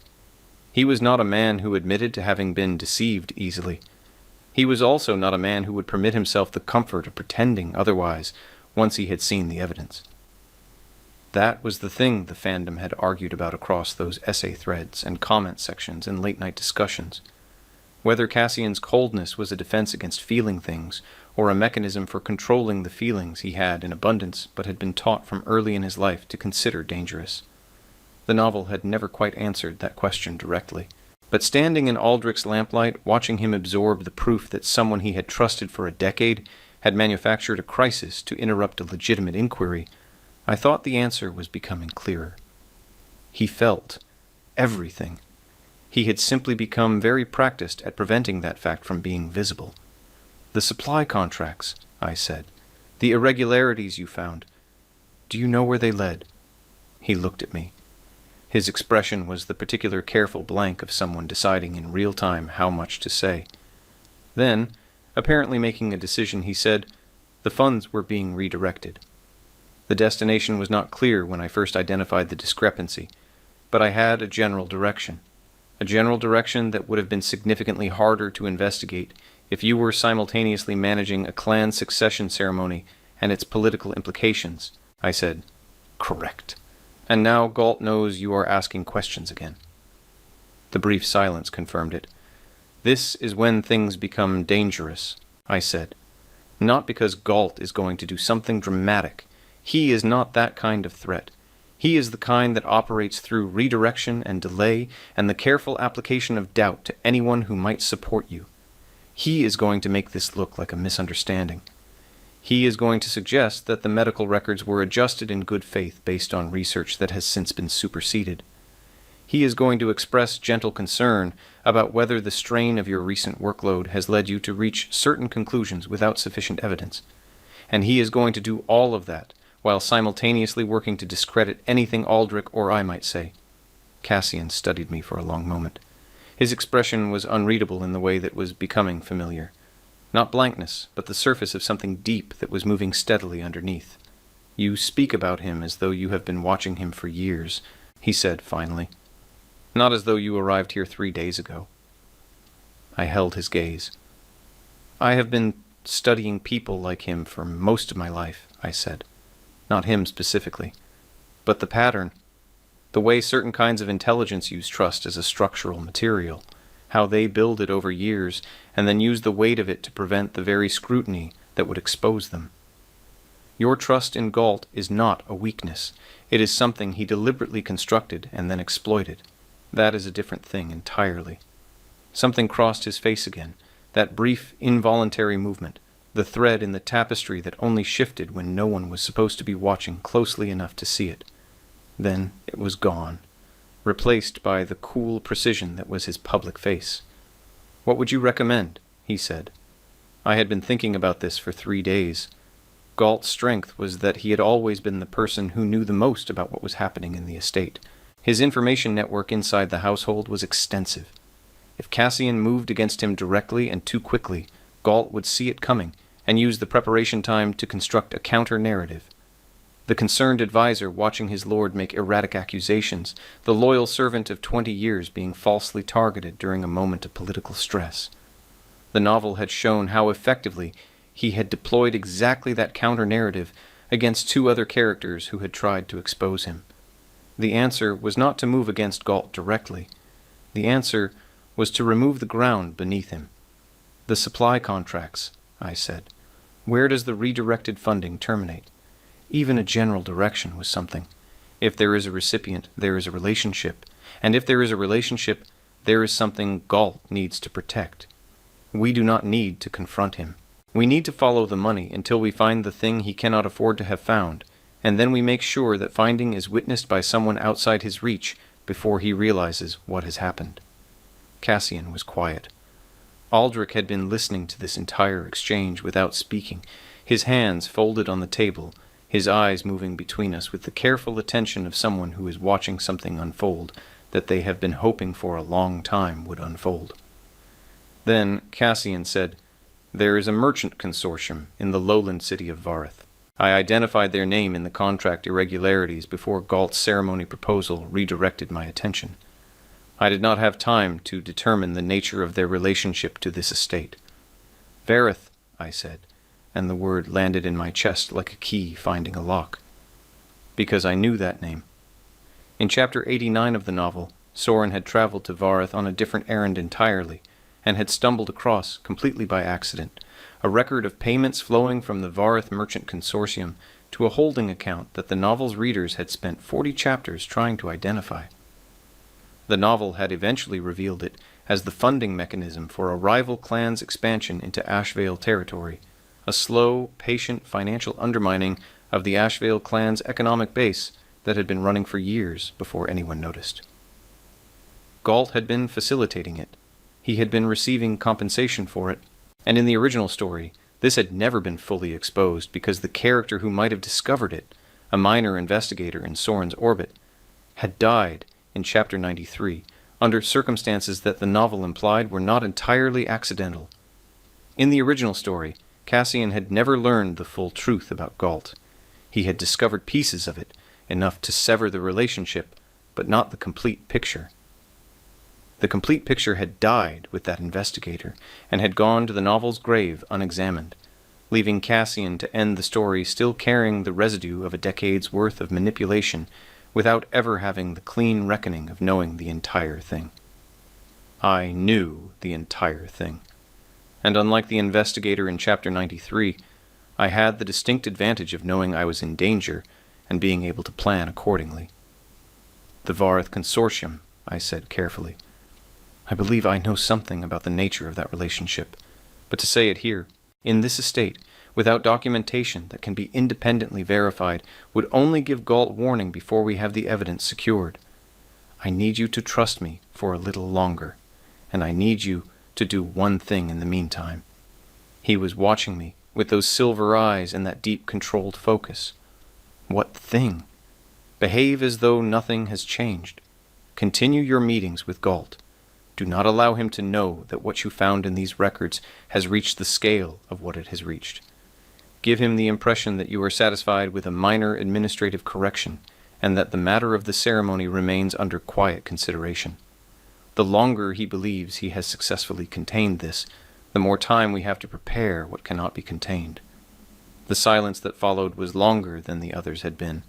He was not a man who admitted to having been deceived easily. He was also not a man who would permit himself the comfort of pretending otherwise once he had seen the evidence. That was the thing the fandom had argued about across those essay threads and comment sections and late-night discussions. Whether Cassian's coldness was a defense against feeling things, or a mechanism for controlling the feelings he had in abundance but had been taught from early in his life to consider dangerous. The novel had never quite answered that question directly. But standing in Aldrich's lamplight, watching him absorb the proof that someone he had trusted for a decade had manufactured a crisis to interrupt a legitimate inquiry, I thought the answer was becoming clearer. He felt everything. He had simply become very practiced at preventing that fact from being visible. "The supply contracts," I said. "The irregularities you found. Do you know where they led?" He looked at me. His expression was the particular careful blank of someone deciding in real time how much to say. Then, apparently making a decision, he said, "The funds were being redirected." The destination was not clear when I first identified the discrepancy, but I had a general direction that would have been significantly harder to investigate if you were simultaneously managing a clan succession ceremony and its political implications. I said, "Correct. And now Galt knows you are asking questions again." The brief silence confirmed it. "This is when things become dangerous," I said. "Not because Galt is going to do something dramatic. He is not that kind of threat. He is the kind that operates through redirection and delay and the careful application of doubt to anyone who might support you. He is going to make this look like a misunderstanding. He is going to suggest that the medical records were adjusted in good faith based on research that has since been superseded. He is going to express gentle concern about whether the strain of your recent workload has led you to reach certain conclusions without sufficient evidence. And he is going to do all of that while simultaneously working to discredit anything Aldrich or I might say." Cassian studied me for a long moment. His expression was unreadable in the way that was becoming familiar. Not blankness, but the surface of something deep that was moving steadily underneath. "You speak about him as though you have been watching him for years," he said finally. "Not as though you arrived here 3 days ago." I held his gaze. "I have been studying people like him for most of my life," I said. "Not him specifically, but the pattern. The way certain kinds of intelligence use trust as a structural material, how they build it over years and then use the weight of it to prevent the very scrutiny that would expose them. Your trust in Galt is not a weakness. It is something he deliberately constructed and then exploited. That is a different thing entirely." Something crossed his face again, that brief, involuntary movement, the thread in the tapestry that only shifted when no one was supposed to be watching closely enough to see it. Then it was gone, replaced by the cool precision that was his public face. "What would you recommend?" he said. I had been thinking about this for 3 days. Galt's strength was that he had always been the person who knew the most about what was happening in the estate. His information network inside the household was extensive. If Cassian moved against him directly and too quickly, Galt would see it coming and use the preparation time to construct a counter-narrative. The concerned advisor watching his lord make erratic accusations, the loyal servant of 20 years being falsely targeted during a moment of political stress. The novel had shown how effectively he had deployed exactly that counter-narrative against 2 other characters who had tried to expose him. The answer was not to move against Galt directly. The answer was to remove the ground beneath him. "The supply contracts," I said. "Where does the redirected funding terminate? Even a general direction was something. If there is a recipient, there is a relationship. And if there is a relationship, there is something Galt needs to protect. We do not need to confront him." We need to follow the money until we find the thing he cannot afford to have found, and then we make sure that finding is witnessed by someone outside his reach before he realizes what has happened." Cassian was quiet. Aldrich had been listening to this entire exchange without speaking, his hands folded on the table, his eyes moving between us with the careful attention of someone who is watching something unfold that they have been hoping for a long time would unfold. Then Cassian said, "There is a merchant consortium in the lowland city of Vareth. I identified their name in the contract irregularities before Galt's ceremony proposal redirected my attention. I did not have time to determine the nature of their relationship to this estate. Vareth, I said, and the word landed in my chest like a key finding a lock. Because I knew that name. In chapter 89 of the novel, Soren had traveled to Vareth on a different errand entirely, and had stumbled across, completely by accident, a record of payments flowing from the Vareth Merchant Consortium to a holding account that the novel's readers had spent 40 chapters trying to identify. The novel had eventually revealed it as the funding mechanism for a rival clan's expansion into Ashvale territory, a slow, patient financial undermining of the Ashvale clan's economic base that had been running for years before anyone noticed. Galt had been facilitating it. He had been receiving compensation for it, and in the original story, this had never been fully exposed because the character who might have discovered it, a minor investigator in Soren's orbit, had died in Chapter 93 under circumstances that the novel implied were not entirely accidental. In the original story, Cassian had never learned the full truth about Galt. He had discovered pieces of it, enough to sever the relationship, but not the complete picture. The complete picture had died with that investigator, and had gone to the novel's grave unexamined, leaving Cassian to end the story still carrying the residue of a decade's worth of manipulation without ever having the clean reckoning of knowing the entire thing. I knew the entire thing, and unlike the investigator in Chapter 93, I had the distinct advantage of knowing I was in danger and being able to plan accordingly. "The Vareth Consortium," I said carefully. "I believe I know something about the nature of that relationship, but to say it here, in this estate, without documentation that can be independently verified, would only give Galt warning before we have the evidence secured. I need you to trust me for a little longer, and I need you to do one thing in the meantime." He was watching me with those silver eyes and that deep, controlled focus. What thing? Behave as though nothing has changed. Continue your meetings with Galt. Do not allow him to know that what you found in these records has reached the scale of what it has reached. Give him the impression that you are satisfied with a minor administrative correction, and that the matter of the ceremony remains under quiet consideration. The longer he believes he has successfully contained this, the more time we have to prepare what cannot be contained. The silence that followed was longer than the others had been.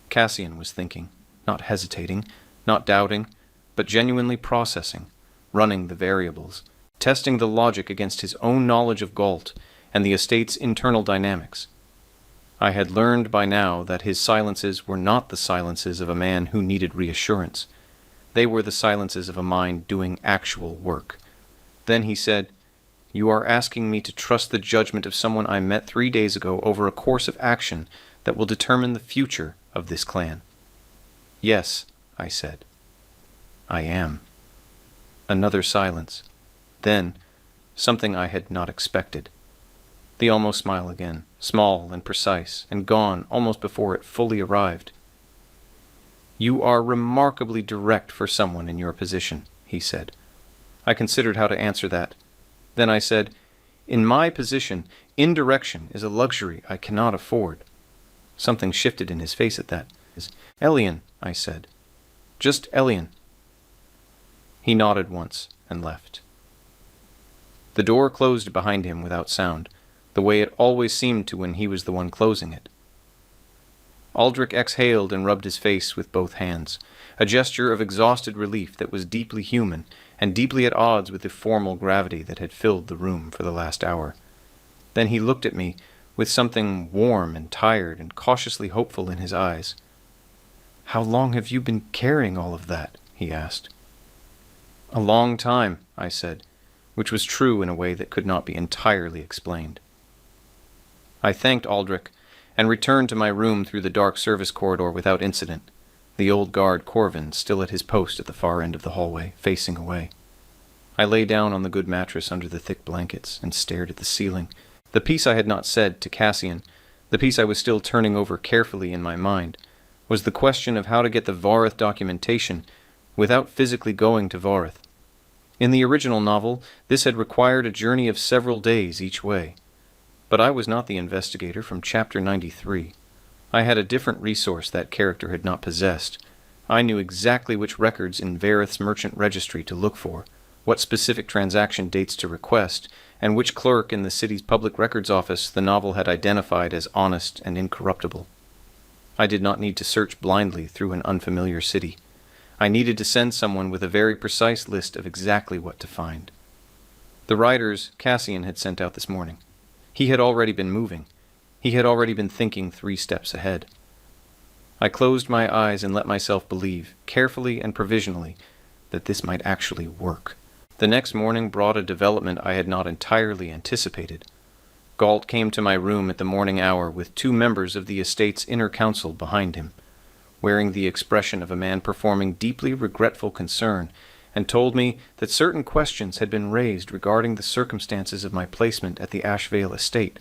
Cassian was thinking, not hesitating, not doubting, but genuinely processing, running the variables, testing the logic against his own knowledge of Galt and the estate's internal dynamics. I had learned by now that his silences were not the silences of a man who needed reassurance. They were the silences of a mind doing actual work. Then he said, "You are asking me to trust the judgment of someone I met 3 days ago over a course of action that will determine the future of this clan." "Yes," I said. "I am." Another silence. Then, something I had not expected. The almost smile again, small and precise, and gone almost before it fully arrived. "You are remarkably direct for someone in your position," he said. I considered how to answer that. Then I said, "In my position, indirection is a luxury I cannot afford." Something shifted in his face at that. "Elian," I said. "Just Elian." He nodded once and left. The door closed behind him without sound, the way it always seemed to when he was the one closing it. Aldrich exhaled and rubbed his face with both hands, a gesture of exhausted relief that was deeply human and deeply at odds with the formal gravity that had filled the room for the last hour. Then he looked at me with something warm and tired and cautiously hopeful in his eyes. "How long have you been carrying all of that?" he asked. "A long time," I said. which was true in a way that could not be entirely explained. I thanked Aldrich and returned to my room through the dark service corridor without incident, the old guard Corvin still at his post at the far end of the hallway, facing away. I lay down on the good mattress under the thick blankets and stared at the ceiling. The piece I had not said to Cassian, the piece I was still turning over carefully in my mind, was the question of how to get the Vareth documentation without physically going to Vareth. In the original novel, this had required a journey of several days each way. But I was not the investigator from Chapter 93. I had a different resource that character had not possessed. I knew exactly which records in Vareth's merchant registry to look for, what specific transaction dates to request, and which clerk in the city's public records office the novel had identified as honest and incorruptible. I did not need to search blindly through an unfamiliar city. I needed to send someone with a very precise list of exactly what to find. The riders Cassian had sent out this morning. He had already been moving. He had already been thinking 3 steps ahead. I closed my eyes and let myself believe, carefully and provisionally, that this might actually work. The next morning brought a development I had not entirely anticipated. Galt came to my room at the morning hour with 2 members of the estate's inner council behind him, wearing the expression of a man performing deeply regretful concern, and told me that certain questions had been raised regarding the circumstances of my placement at the Ashvale estate.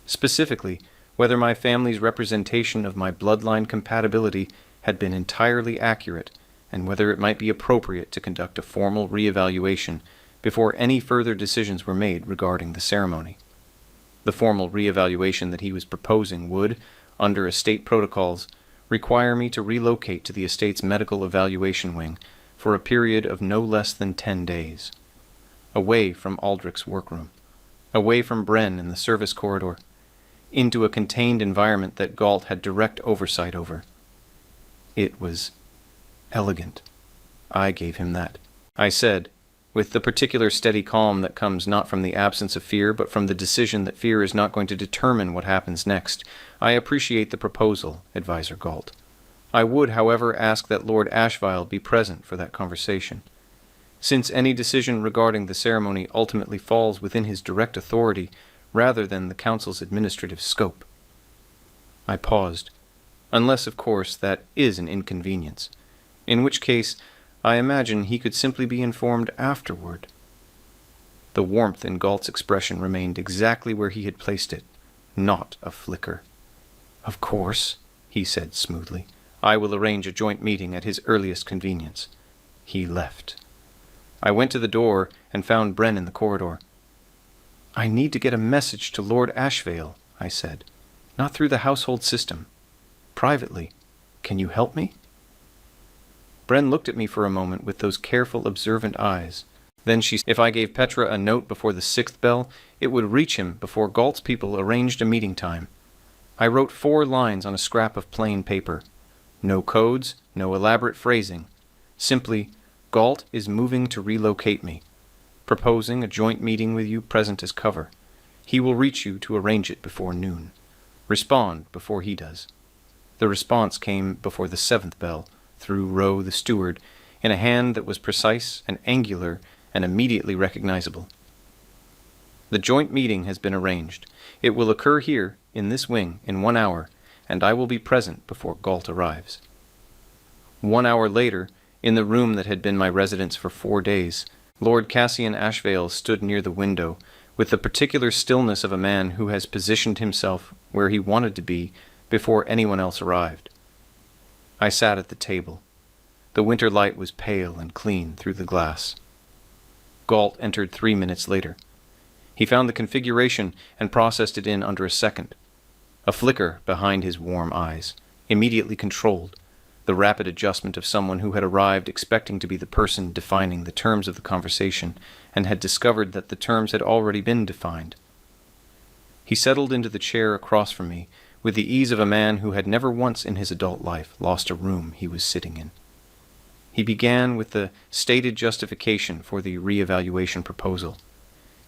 Specifically, whether my family's representation of my bloodline compatibility had been entirely accurate, and whether it might be appropriate to conduct a formal re-evaluation before any further decisions were made regarding the ceremony. The formal re-evaluation that he was proposing would, under estate protocols, require me to relocate to the estate's medical evaluation wing for a period of no less than 10 days, away from Aldrich's workroom, away from Bren in the service corridor, into a contained environment that Galt had direct oversight over. It was elegant. I gave him that. I said, with the particular steady calm that comes not from the absence of fear, but from the decision that fear is not going to determine what happens next, I appreciate the proposal, Advisor Galt. I would, however, ask that Lord Ashvale be present for that conversation. Since any decision regarding the ceremony ultimately falls within his direct authority rather than the Council's administrative scope. I paused, unless, of course, that is an inconvenience, in which case I imagine he could simply be informed afterward. The warmth in Galt's expression remained exactly where he had placed it, not a flicker. "Of course," he said smoothly. "I will arrange a joint meeting at his earliest convenience." He left. I went to the door and found Bren in the corridor. "I need to get a message to Lord Ashvale," I said. "Not through the household system. Privately. Can you help me?" Bren looked at me for a moment with those careful, observant eyes. Then she said, if I gave Petra a note before the 6th bell, it would reach him before Galt's people arranged a meeting time. I wrote 4 lines on a scrap of plain paper. No codes, no elaborate phrasing. Simply, Galt is moving to relocate me, proposing a joint meeting with you present as cover. He will reach you to arrange it before noon. Respond before he does. The response came before the 7th bell, through Roe the steward, in a hand that was precise and angular and immediately recognizable. "The joint meeting has been arranged. It will occur here, in this wing, in 1 hour, and I will be present before Galt arrives." 1 hour later, in the room that had been my residence for 4 days, Lord Cassian Ashvale stood near the window, with the particular stillness of a man who has positioned himself where he wanted to be before anyone else arrived. I sat at the table. The winter light was pale and clean through the glass. Galt entered 3 minutes later. He found the configuration and processed it in under a second. A flicker behind his warm eyes, immediately controlled, the rapid adjustment of someone who had arrived expecting to be the person defining the terms of the conversation and had discovered that the terms had already been defined. He settled into the chair across from me with the ease of a man who had never once in his adult life lost a room he was sitting in. He began with the stated justification for the re-evaluation proposal.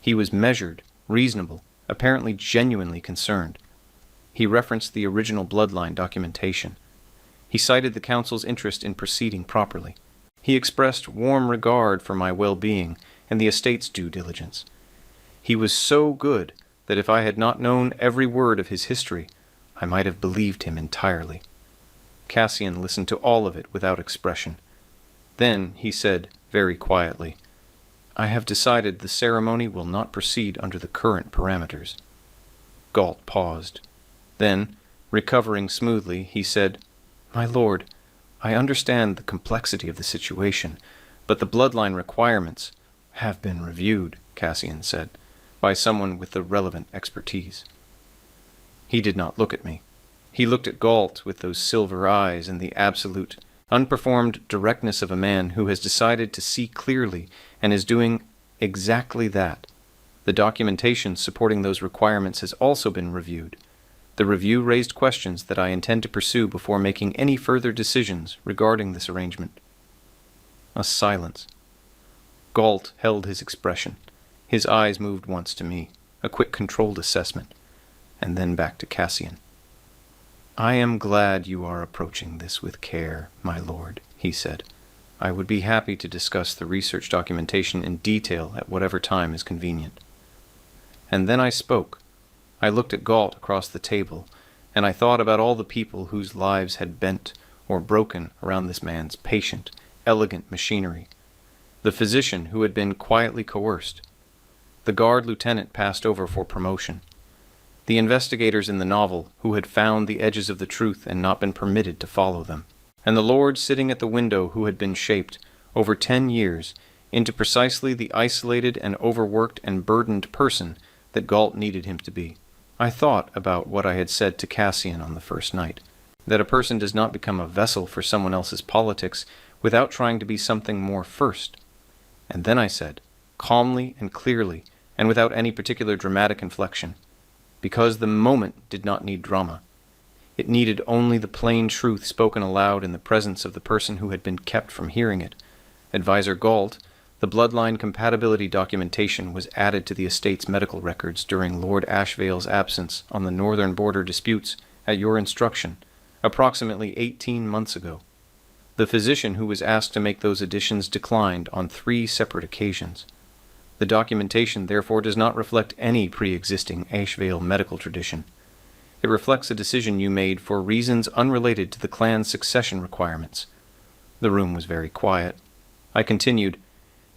He was measured, reasonable, apparently genuinely concerned. He referenced the original bloodline documentation. He cited the Council's interest in proceeding properly. He expressed warm regard for my well-being and the estate's due diligence. He was so good that if I had not known every word of his history, I might have believed him entirely. Cassian listened to all of it without expression. Then he said very quietly, "I have decided the ceremony will not proceed under the current parameters." Galt paused. Then, recovering smoothly, he said, "My lord, I understand the complexity of the situation, but the bloodline requirements have been reviewed," Cassian said, "by someone with the relevant expertise." He did not look at me. He looked at Galt with those silver eyes and the absolute, unperformed directness of a man who has decided to see clearly and is doing exactly that. The documentation supporting those requirements has also been reviewed. The review raised questions that I intend to pursue before making any further decisions regarding this arrangement. A silence. Galt held his expression. His eyes moved once to me, a quick controlled assessment, and then back to Cassian. "I am glad you are approaching this with care, my lord," he said. "I would be happy to discuss the research documentation in detail at whatever time is convenient." And then I spoke. I looked at Galt across the table, and I thought about all the people whose lives had bent or broken around this man's patient, elegant machinery. The physician who had been quietly coerced. The guard lieutenant passed over for promotion. The investigators in the novel who had found the edges of the truth and not been permitted to follow them. And the lord sitting at the window who had been shaped, over 10 years, into precisely the isolated and overworked and burdened person that Galt needed him to be. I thought about what I had said to Cassian on the first night, that a person does not become a vessel for someone else's politics without trying to be something more first. And then I said, calmly and clearly, and without any particular dramatic inflection, because the moment did not need drama. It needed only the plain truth spoken aloud in the presence of the person who had been kept from hearing it. Advisor Galt, the bloodline compatibility documentation was added to the estate's medical records during Lord Ashvale's absence on the northern border disputes at your instruction, approximately 18 months ago. The physician who was asked to make those additions declined on 3 separate occasions. The documentation therefore does not reflect any pre-existing Ashvale medical tradition. It reflects a decision you made for reasons unrelated to the clan's succession requirements. The room was very quiet. I continued,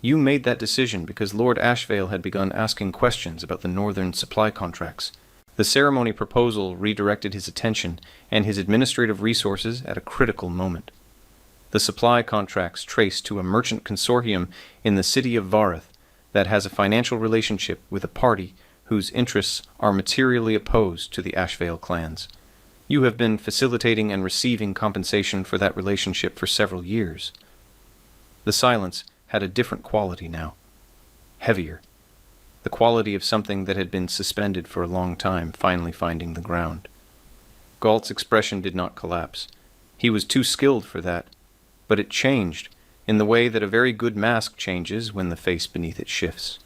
"You made that decision because Lord Ashvale had begun asking questions about the northern supply contracts. The ceremony proposal redirected his attention and his administrative resources at a critical moment. The supply contracts trace to a merchant consortium in the city of Vareth that has a financial relationship with a party whose interests are materially opposed to the Ashvale clans. You have been facilitating and receiving compensation for that relationship for several years." The silence had a different quality now. Heavier. The quality of something that had been suspended for a long time, finally finding the ground. Galt's expression did not collapse. He was too skilled for that. But it changed, in the way that a very good mask changes when the face beneath it shifts.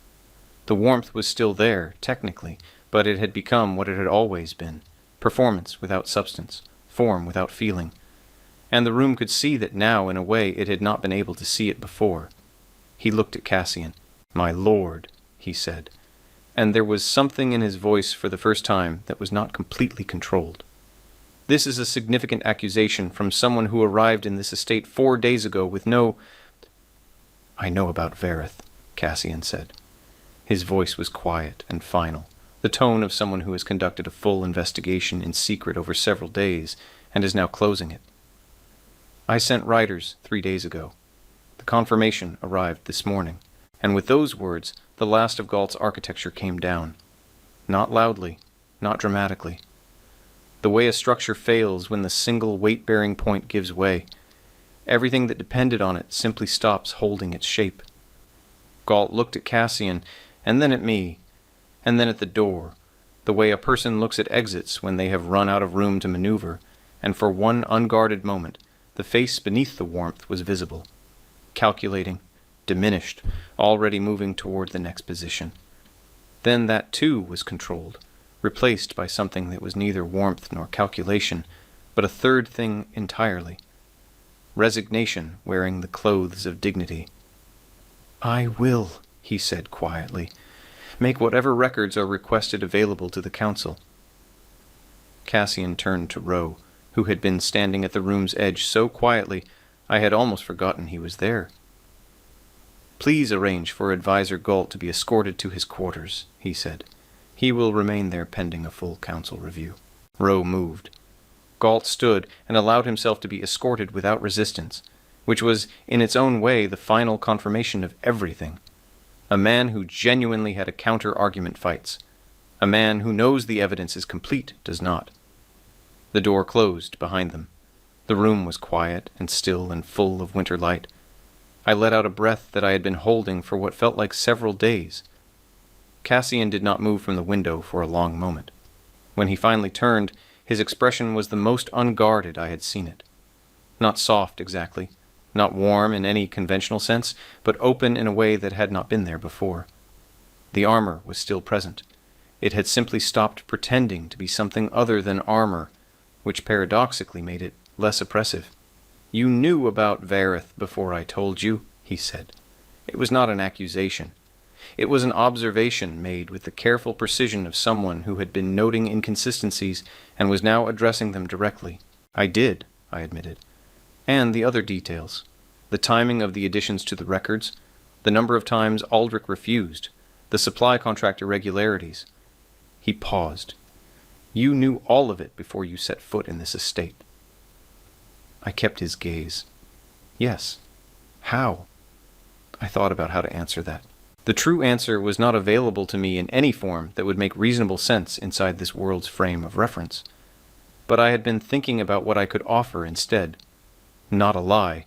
The warmth was still there, technically, but it had become what it had always been, performance without substance, form without feeling. And the room could see that now in a way it had not been able to see it before. He looked at Cassian. "My lord," he said, and there was something in his voice for the first time that was not completely controlled. "This is a significant accusation from someone who arrived in this estate 4 days ago with no—" "I know about Vareth," Cassian said. His voice was quiet and final, the tone of someone who has conducted a full investigation in secret over several days and is now closing it. "I sent riders 3 days ago. The confirmation arrived this morning, and with those words, the last of Galt's architecture came down. Not loudly, not dramatically. The way a structure fails when the single weight-bearing point gives way. Everything that depended on it simply stops holding its shape." Galt looked at Cassian, and then at me, and then at the door, the way a person looks at exits when they have run out of room to maneuver, and for one unguarded moment, the face beneath the warmth was visible, calculating, diminished, already moving toward the next position. Then that too was controlled, replaced by something that was neither warmth nor calculation, but a third thing entirely. resignation wearing the clothes of dignity. "I will," he said quietly, "make whatever records are requested available to the council." Cassian turned to Roe, who had been standing at the room's edge so quietly I had almost forgotten he was there. "Please arrange for Advisor Galt to be escorted to his quarters," he said. "He will remain there pending a full council review." Roe moved. Galt stood and allowed himself to be escorted without resistance, which was in its own way the final confirmation of everything. A man who genuinely had a counter-argument fights. A man who knows the evidence is complete does not. The door closed behind them. The room was quiet and still and full of winter light. I let out a breath that I had been holding for what felt like several days. Cassian did not move from the window for a long moment. When he finally turned, his expression was the most unguarded I had seen it. Not soft exactly, not warm in any conventional sense, but open in a way that had not been there before. The armor was still present. It had simply stopped pretending to be something other than armor, which paradoxically made it less oppressive. "You knew about Vareth before I told you," he said. It was not an accusation. It was an observation made with the careful precision of someone who had been noting inconsistencies and was now addressing them directly. "I did," I admitted. "And the other details. The timing of the additions to the records, the number of times Aldrich refused, the supply contract irregularities." He paused. "You knew all of it before you set foot in this estate." I kept his gaze. Yes. How? I thought about how to answer that. The true answer was not available to me in any form that would make reasonable sense inside this world's frame of reference. But I had been thinking about what I could offer instead. Not a lie,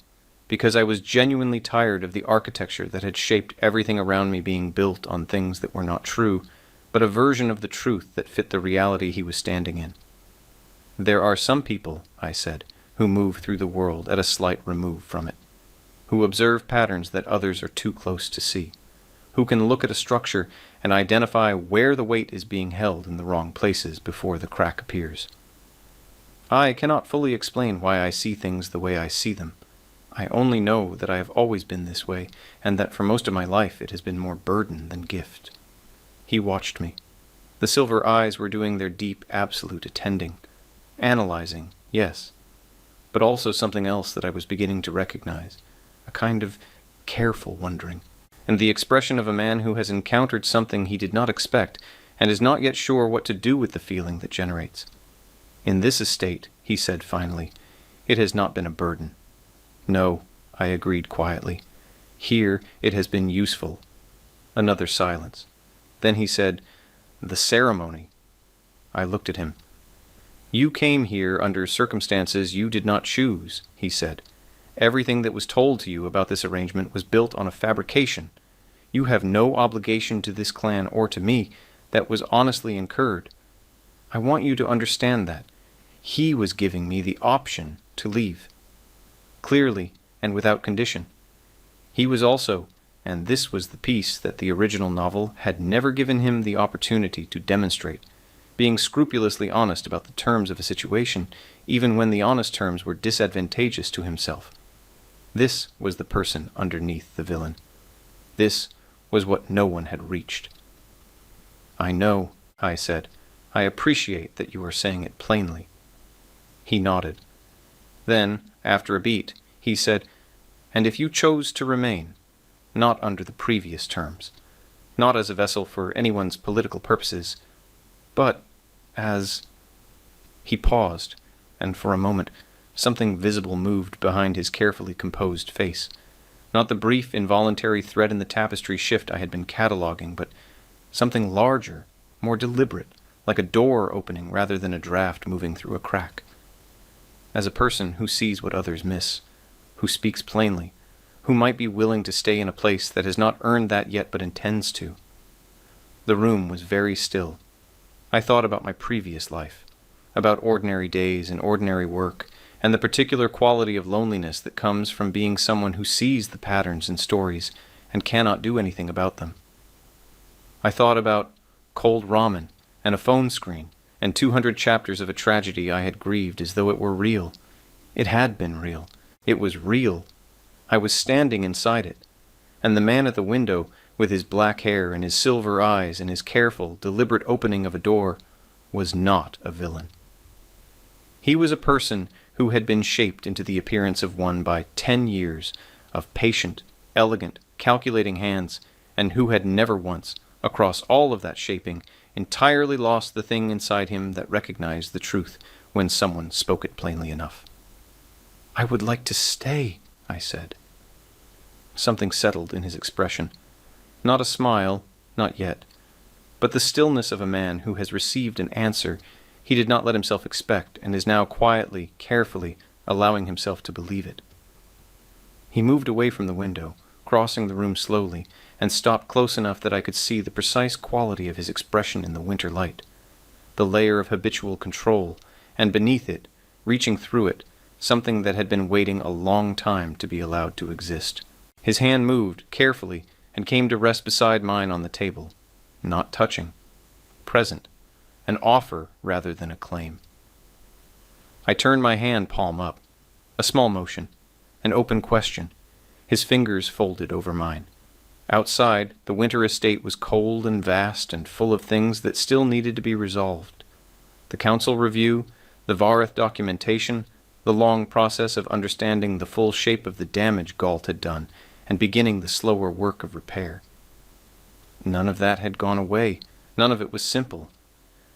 because I was genuinely tired of the architecture that had shaped everything around me being built on things that were not true, but a version of the truth that fit the reality he was standing in. "There are some people," I said, "who move through the world at a slight remove from it, who observe patterns that others are too close to see, who can look at a structure and identify where the weight is being held in the wrong places before the crack appears. I cannot fully explain why I see things the way I see them. I only know that I have always been this way, and that for most of my life it has been more burden than gift." He watched me. The silver eyes were doing their deep, absolute attending. Analyzing, yes, but also something else that I was beginning to recognize, a kind of careful wondering, and the expression of a man who has encountered something he did not expect and is not yet sure what to do with the feeling that generates. "In this estate," he said finally, "it has not been a burden." "No," I agreed quietly. "Here it has been useful." Another silence. Then he said, "The ceremony." I looked at him. "You came here under circumstances you did not choose," he said. "Everything that was told to you about this arrangement was built on a fabrication. You have no obligation to this clan or to me that was honestly incurred. I want you to understand that. He was giving me the option to leave. Clearly and without condition. He was also, and this was the piece that the original novel had never given him the opportunity to demonstrate, being scrupulously honest about the terms of a situation, even when the honest terms were disadvantageous to himself. This was the person underneath the villain. This was what no one had reached. "I know," I said. "I appreciate that you are saying it plainly." He nodded. Then, after a beat, he said, "And if you chose to remain, not under the previous terms, not as a vessel for anyone's political purposes, but as—" He paused, and for a moment something visible moved behind his carefully composed face. Not the brief, involuntary thread in the tapestry shift I had been cataloging, but something larger, more deliberate, like a door opening rather than a draft moving through a crack. As a person who sees what others miss, who speaks plainly, who might be willing to stay in a place that has not earned that yet but intends to. The room was very still. I thought about my previous life, about ordinary days and ordinary work, and the particular quality of loneliness that comes from being someone who sees the patterns and stories and cannot do anything about them. I thought about cold ramen and a phone screen and 200 chapters of a tragedy I had grieved as though it were real. It had been real, It was real. I was standing inside it, and the man at the window, with his black hair and his silver eyes and his careful, deliberate opening of a door, was not a villain. He was a person who had been shaped into the appearance of one by 10 years of patient, elegant, calculating hands, and who had never once, across all of that shaping, entirely lost the thing inside him that recognized the truth when someone spoke it plainly enough. "I would like to stay," I said. Something settled in his expression. Not a smile, not yet, but the stillness of a man who has received an answer he did not let himself expect and is now quietly, carefully allowing himself to believe it. He moved away from the window, crossing the room slowly, and stopped close enough that I could see the precise quality of his expression in the winter light, the layer of habitual control, and beneath it, reaching through it, something that had been waiting a long time to be allowed to exist. His hand moved, carefully, and came to rest beside mine on the table, not touching, present, an offer rather than a claim. I turned my hand palm up, a small motion, an open question, his fingers folded over mine. Outside, the winter estate was cold and vast and full of things that still needed to be resolved. The council review, the Vareth documentation, the long process of understanding the full shape of the damage Galt had done and beginning the slower work of repair. None of that had gone away. None of it was simple.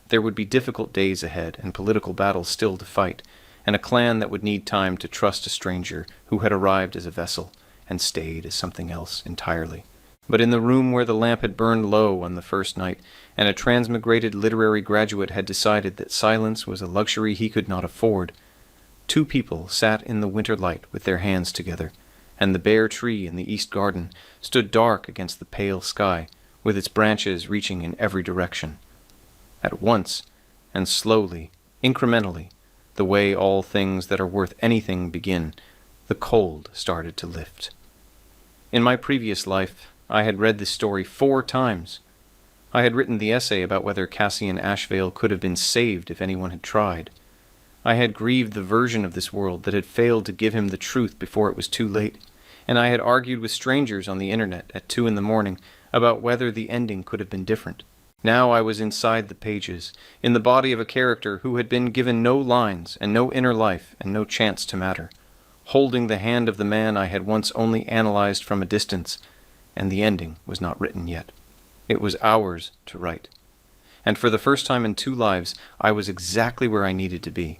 There would be difficult days ahead and political battles still to fight, and a clan that would need time to trust a stranger who had arrived as a vessel and stayed as something else entirely. But in the room where the lamp had burned low on the first night, and a transmigrated literary graduate had decided that silence was a luxury he could not afford, 2 people sat in the winter light with their hands together, and the bare tree in the east garden stood dark against the pale sky, with its branches reaching in every direction. At once, and slowly, incrementally, the way all things that are worth anything begin, the cold started to lift. In my previous life, I had read this story 4 times. I had written the essay about whether Cassian Ashvale could have been saved if anyone had tried. I had grieved the version of this world that had failed to give him the truth before it was too late, and I had argued with strangers on the internet at 2 a.m. about whether the ending could have been different. Now I was inside the pages, in the body of a character who had been given no lines and no inner life and no chance to matter, holding the hand of the man I had once only analyzed from a distance, and the ending was not written yet. It was hours to write. And for the first time in 2 lives, I was exactly where I needed to be.